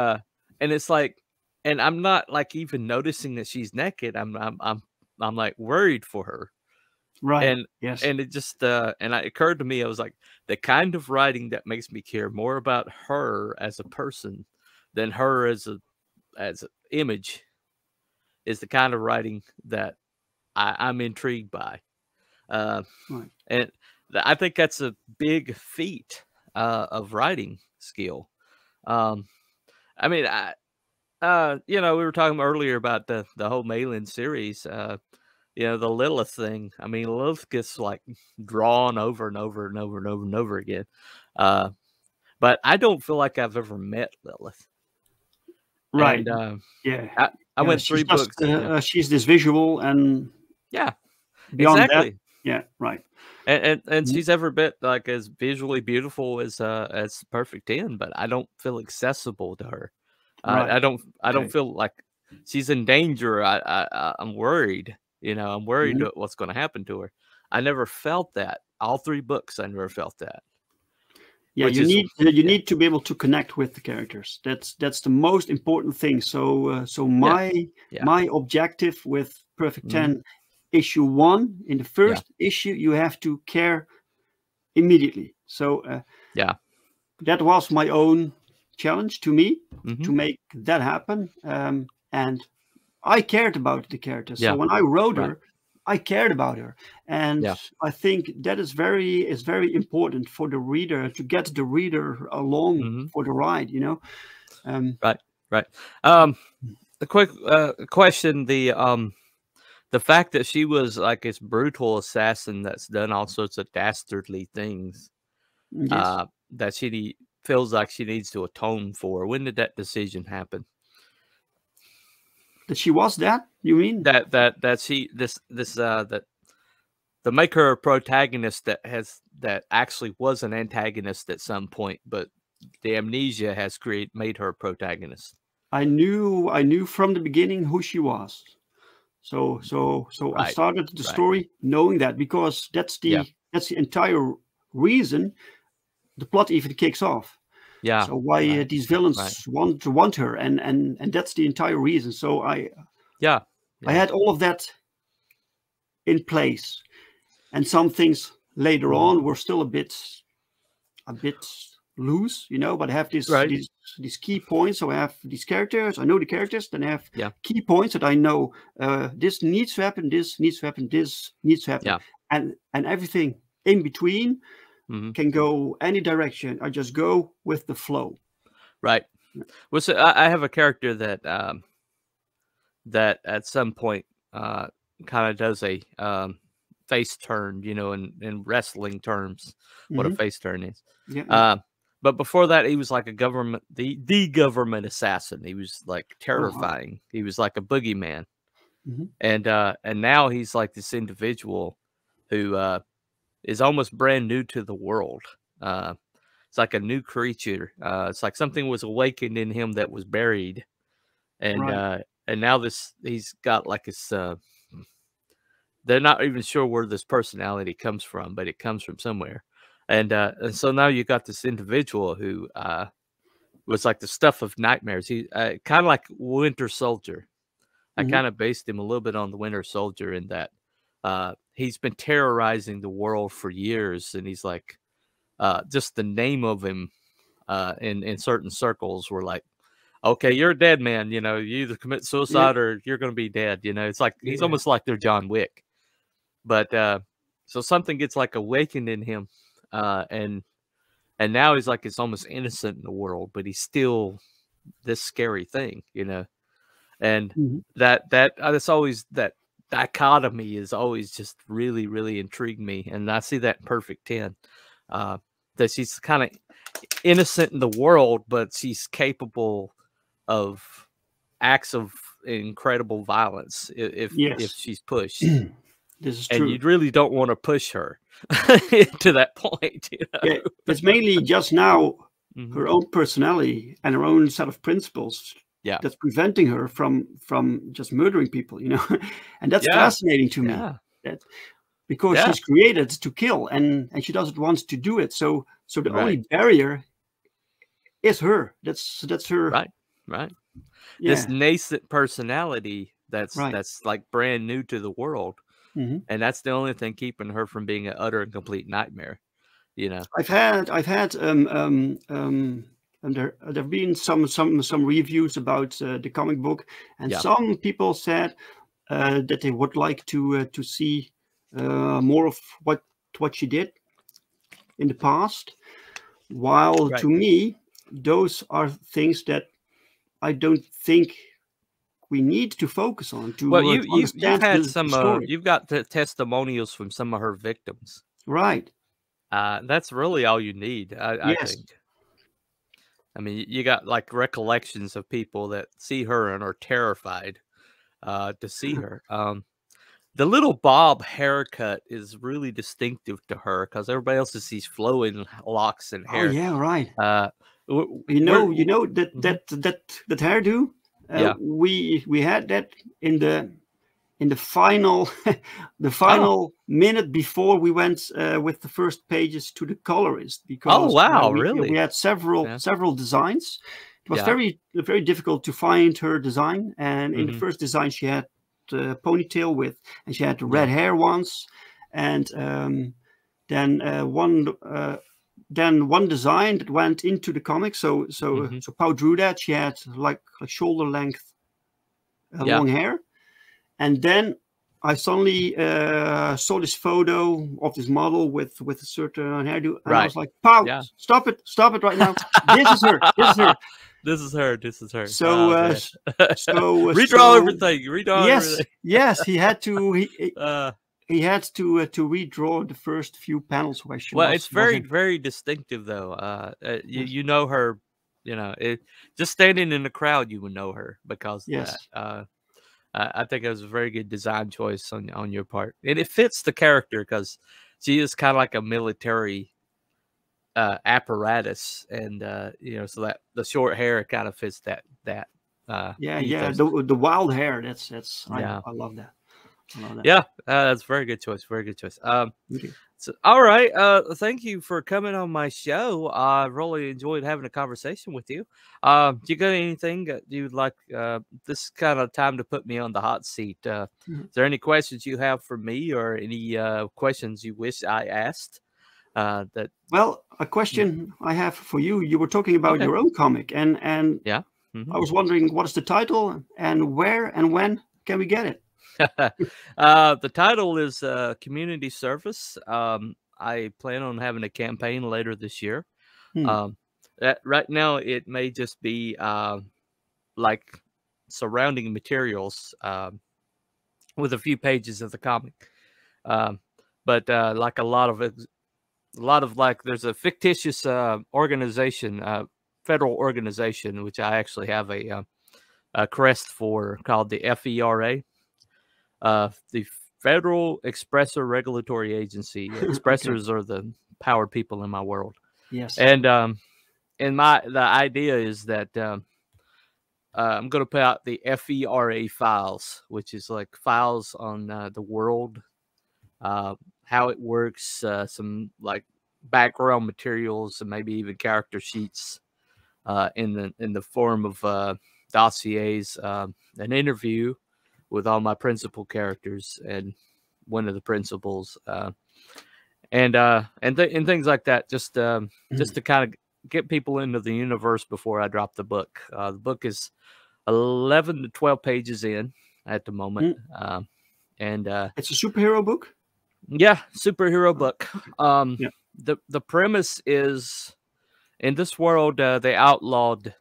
it's like, and I'm not like even noticing that she's naked. I'm like worried for her. Right. And and it just and it occurred to me, I was like, the kind of writing that makes me care more about her as a person than her as an image is the kind of writing that I'm intrigued by. And I think that's a big feat of writing skill. I mean, you know, we were talking earlier about the whole Malin series. You know, the Lilith thing. I mean, Lilith gets like drawn over and over and over and over and over again. But I don't feel like I've ever met Lilith. Right. And, yeah. I went 3 books. She's this visual and beyond exactly. That, yeah, right. And she's every bit like as visually beautiful as Perfect 10, but I don't feel accessible to her. Right. I don't feel like she's in danger. I'm worried. You know, I'm worried what's going to happen to her. I never felt that. All 3 books, I never felt that. Yeah, you need to be able to connect with the characters. That's the most important thing. So my objective with Perfect 10 issue 1, in the first issue, you have to care immediately. So that was my own challenge to me to make that happen. And I cared about the characters. So when I wrote her, I cared about her, and I think that is very important for the reader, to get the reader along for the ride. You know. Right. A quick question: the fact that she was like this brutal assassin that's done all sorts of dastardly things, that she feels like she needs to atone for. When did that decision happen? That she was that? You mean that make her a protagonist that actually was an antagonist at some point, but the amnesia has made her a protagonist. I knew from the beginning who she was. So I started the story knowing that, because that's the entire reason the plot even kicks off. Yeah. So why these villains want her, and that's the entire reason. So I had all of that in place, and some things later on were still a bit loose, you know. But I have these key points. So I have these characters. I know the characters. Then I have key points that I know. This needs to happen. This needs to happen. This needs to happen. Yeah. And everything in between can go any direction. I just go with the flow. Right. Well, so I have a character that that at some point kind of does a face turn, you know, in wrestling terms, what a face turn is. Yeah. But before that, he was like a government, the government assassin. He was like terrifying. He was like a boogeyman. And now he's like this individual who is almost brand new to the world. It's like a new creature. It's like something was awakened in him that was buried, and now he's got like this. They're not even sure where this personality comes from, but it comes from somewhere, and so now you got this individual who was like the stuff of nightmares. He kind of like Winter Soldier. I kind of based him a little bit on the Winter Soldier in that he's been terrorizing the world for years, and he's like just the name of him in certain circles were like, okay, you're a dead man, you know, you either commit suicide or you're going to be dead, you know. It's like he's almost like they're John Wick. But so something gets like awakened in him, and now he's like it's almost innocent in the world, but he's still this scary thing, you know. And that's always that dichotomy is always just really, really intrigued me. And I see that in Perfect 10, that she's kind of innocent in the world, but she's capable of acts of incredible violence if she's pushed. This is true. And you really don't want to push her to that point. You know? Yeah, it's mainly just now her own personality and her own set of principles that's preventing her from just murdering people, you know. And that's fascinating to me. That because she's created to kill, and she doesn't want to do it. So the only barrier is her. That's her. Right. Yeah. This nascent personality that's like brand new to the world. And that's the only thing keeping her from being an utter and complete nightmare, you know. I've had and there have been some reviews about the comic book, and some people said that they would like to see more of what she did in the past. While to me, those are things that I don't think we need to focus on. You've had some. You've got the testimonials from some of her victims, right? That's really all you need, I think. I mean, you got like recollections of people that see her and are terrified to see her. The little bob haircut is really distinctive to her because everybody else is these flowing locks and hair. Oh yeah, right. You know that hairdo. we had that in the final the final minute before we went with the first pages to the colorist, because really? We had several designs. It was very difficult to find her design, and in the first design she had the ponytail and she had the red hair once, and then one design that went into the comic. So Pau drew that. She had like shoulder length long hair. And then I suddenly saw this photo of this model with a certain hairdo, and I was like, "Pau, stop it right now! This is her. This is her. This is her. So, redraw everything. Redraw everything. Yes, he had to. He had to redraw the first few panels where she. Well, it's very distinctive though. You know her. You know, just standing in the crowd, you would know her because of that. I think it was a very good design choice on your part, and it fits the character because she is kind of like a military apparatus, and so that the short hair kind of fits that. The wild hair. I love that. Yeah, that's a very good choice. Very good choice. So, all right. Thank you for coming on my show. I really enjoyed having a conversation with you. Do you got anything that you'd like? This kind of time to put me on the hot seat. Is there any questions you have for me, or any questions you wish I asked? Well, a question I have for you. You were talking about your own comic, and I was wondering, what is the title, and where and when can we get it? The title is Community Service. I plan on having a campaign later this year. Right now, it may just be like surrounding materials with a few pages of the comic. But like a lot of like, there's a fictitious organization, federal organization, which I actually have a crest for, called the FERA. The Federal Expressor Regulatory Agency. Expressors are the powered people in my world. Yes. And the idea is that I'm going to put out the FERA files, which is like files on the world, how it works, some like background materials, and maybe even character sheets in the form of dossiers, an interview with all my principal characters and one of the principals, and things like that, just to kind of get people into the universe before I drop the book. The book is 11 to 12 pages in at the moment, and it's a superhero book. Yeah, superhero book. The premise is, in this world, they outlawed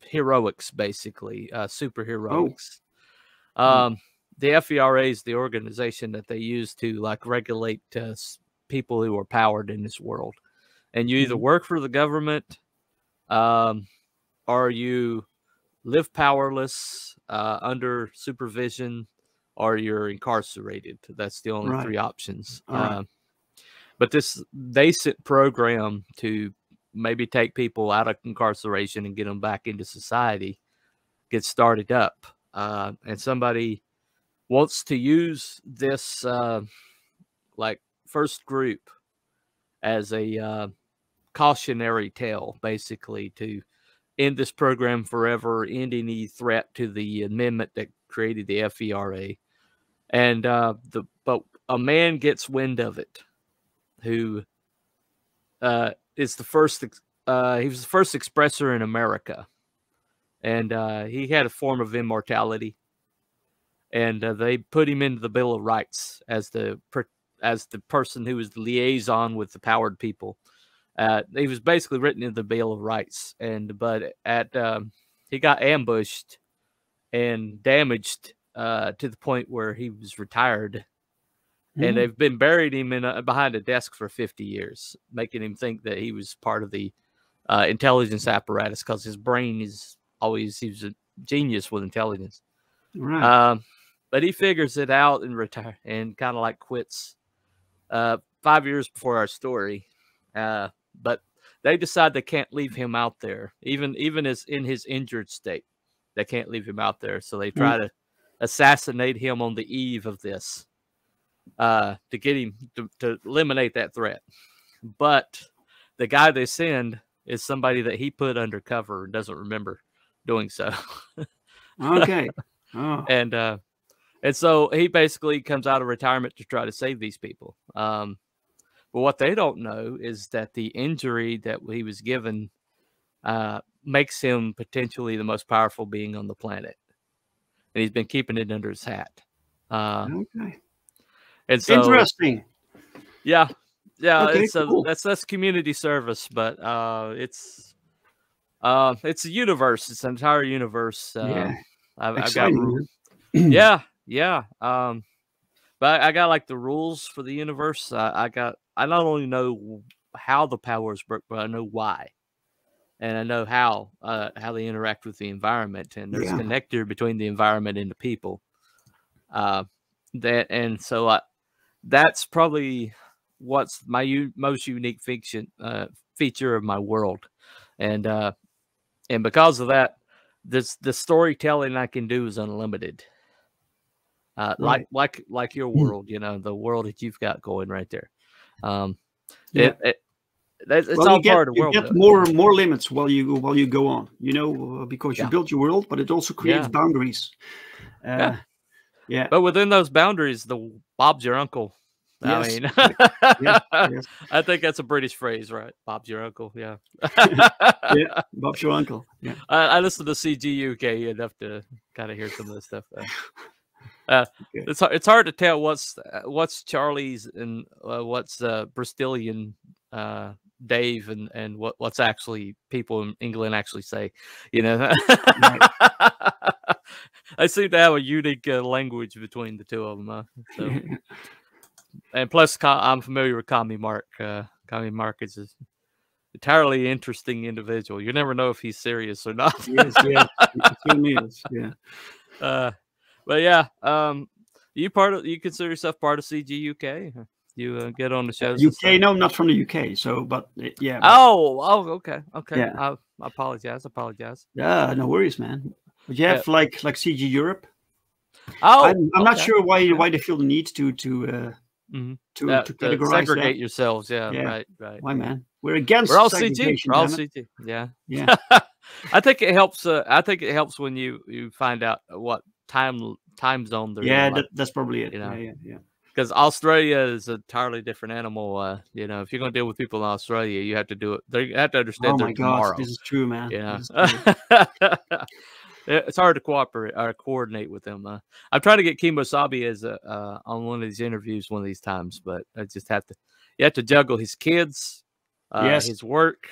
heroics, basically, superheroics. The FERA is the organization that they use to like regulate people who are powered in this world, and you either work for the government, or you live powerless under supervision, or you're incarcerated. That's the only three options. But this basic program to maybe take people out of incarceration and get them back into society gets started up. And somebody wants to use this like first group as a cautionary tale, basically, to end this program forever, end any threat to the amendment that created the FERA. And but a man gets wind of it, who is the first. He was the first expressor in America, and he had a form of immortality. And they put him into the Bill of Rights as the person who was the liaison with the powered people. He was basically written in the Bill of Rights, but he got ambushed and damaged to the point where he was retired. And they've been buried him behind a desk for 50 years, making him think that he was part of the intelligence apparatus, because his brain he was a genius with intelligence. Right. But he figures it out and retire and kind of like quits 5 years before our story. But they decide they can't leave him out there, even as in his injured state. They can't leave him out there, so they try to assassinate him on the eve of this, to get him to eliminate that threat. But the guy they send is somebody that he put undercover and doesn't remember doing so. Okay. Oh. And so he basically comes out of retirement to try to save these people. But what they don't know is that the injury that he was given makes him potentially the most powerful being on the planet. And he's been keeping it under his hat. Okay. And so, interesting. Yeah. Yeah. Okay, cool. That's community service, but it's a universe. It's an entire universe. I've got yeah. But I got like the rules for the universe. I not only know how the powers work, but I know why, and I know how they interact with the environment, and there's a connector between the environment and the people. That's probably what's my most unique feature of my world, and because of that, the storytelling I can do is unlimited. Right. Like your world, the world that you've got going right there. It's all part of the world. You get more limits while you go on, because you build your world, but it also creates boundaries. But within those boundaries, Bob's your uncle. Yes. I mean, yes. I think that's a British phrase, right? Bob's your uncle. Yeah. Yeah, Bob's your uncle. Yeah. I listen to CG UK enough to kind of hear some of this stuff. It's hard to tell what's Charlie's and what's Bristolian Dave and what's actually people in England actually say. Right. I seem to have a unique language between the two of them. So. And plus, I'm familiar with Commie Mark. Commie Mark is an entirely interesting individual. You never know if he's serious or not. Yes, yeah, he is. Yeah. But yeah, you consider yourself part of CG UK? You get on the shows? UK? No, I'm not from the UK. So, but yeah. Okay. Yeah. I apologize. Yeah, no worries, man. But you have like CG Europe. I'm not sure why they feel the need to categorize segregate that. yourselves. Yeah, right. Why, man? We're against. We're all CG. We're all CG. Yeah. I think it helps. I think it helps when you find out what time zone they're in. Yeah, that's probably it. Yeah. Because Australia is an entirely different animal. If you're going to deal with people in Australia, you have to do it. They have to understand. Oh my God, this is true, man. Yeah. It's hard to cooperate or coordinate with them. I'm trying to get Kemosabe as on one of these interviews one of these times, but I just you have to juggle his kids, his work,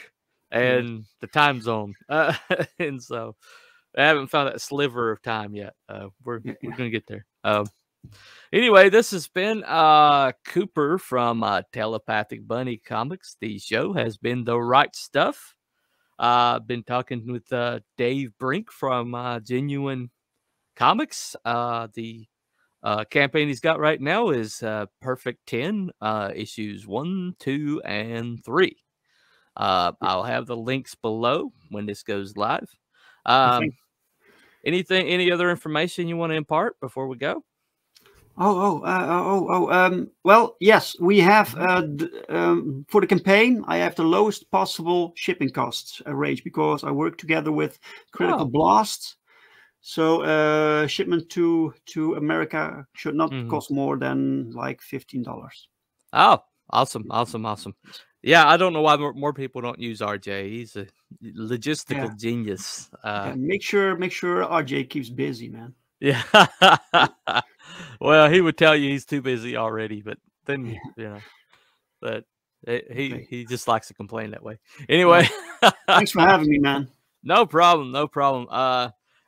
and the time zone. And so I haven't found that sliver of time yet. We're going to get there. Anyway, this has been Cooper from Telepathic Bunny Comics. The show has been The Right Stuff. Been talking with Dave Brink from Genuine Comics. The campaign he's got right now is Perfect 10, issues 1, 2, and 3. I'll have the links below when this goes live. Any other information you want to impart before we go? Well, yes, we have for the campaign. I have the lowest possible shipping costs arranged because I work together with Critical Blast. So shipment to America should not cost more than like $15. Oh, awesome. Yeah, I don't know why more people don't use RJ. He's a logistical genius. Make sure RJ keeps busy, man. Yeah. Well, he would tell you he's too busy already, but then but he just likes to complain that way. Anyway, thanks for having me, man. No problem.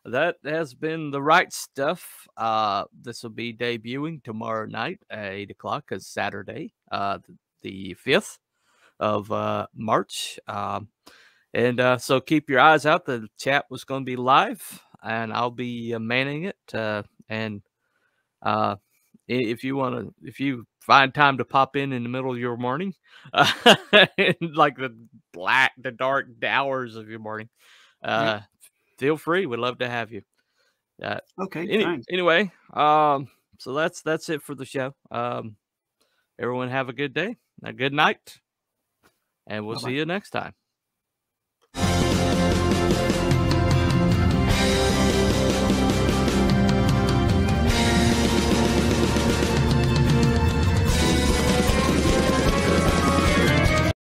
That has been The Right Stuff. This will be debuting tomorrow night at 8 o'clock, because Saturday, the 5th of March. And so keep your eyes out. The chat was going to be live, and I'll be manning it. And if you find time to pop in the middle of your morning, like the the dark hours of your morning, feel free. We'd love to have you. Okay. Anyway, so that's it for the show. Everyone have a good day, a good night, and we'll see you next time.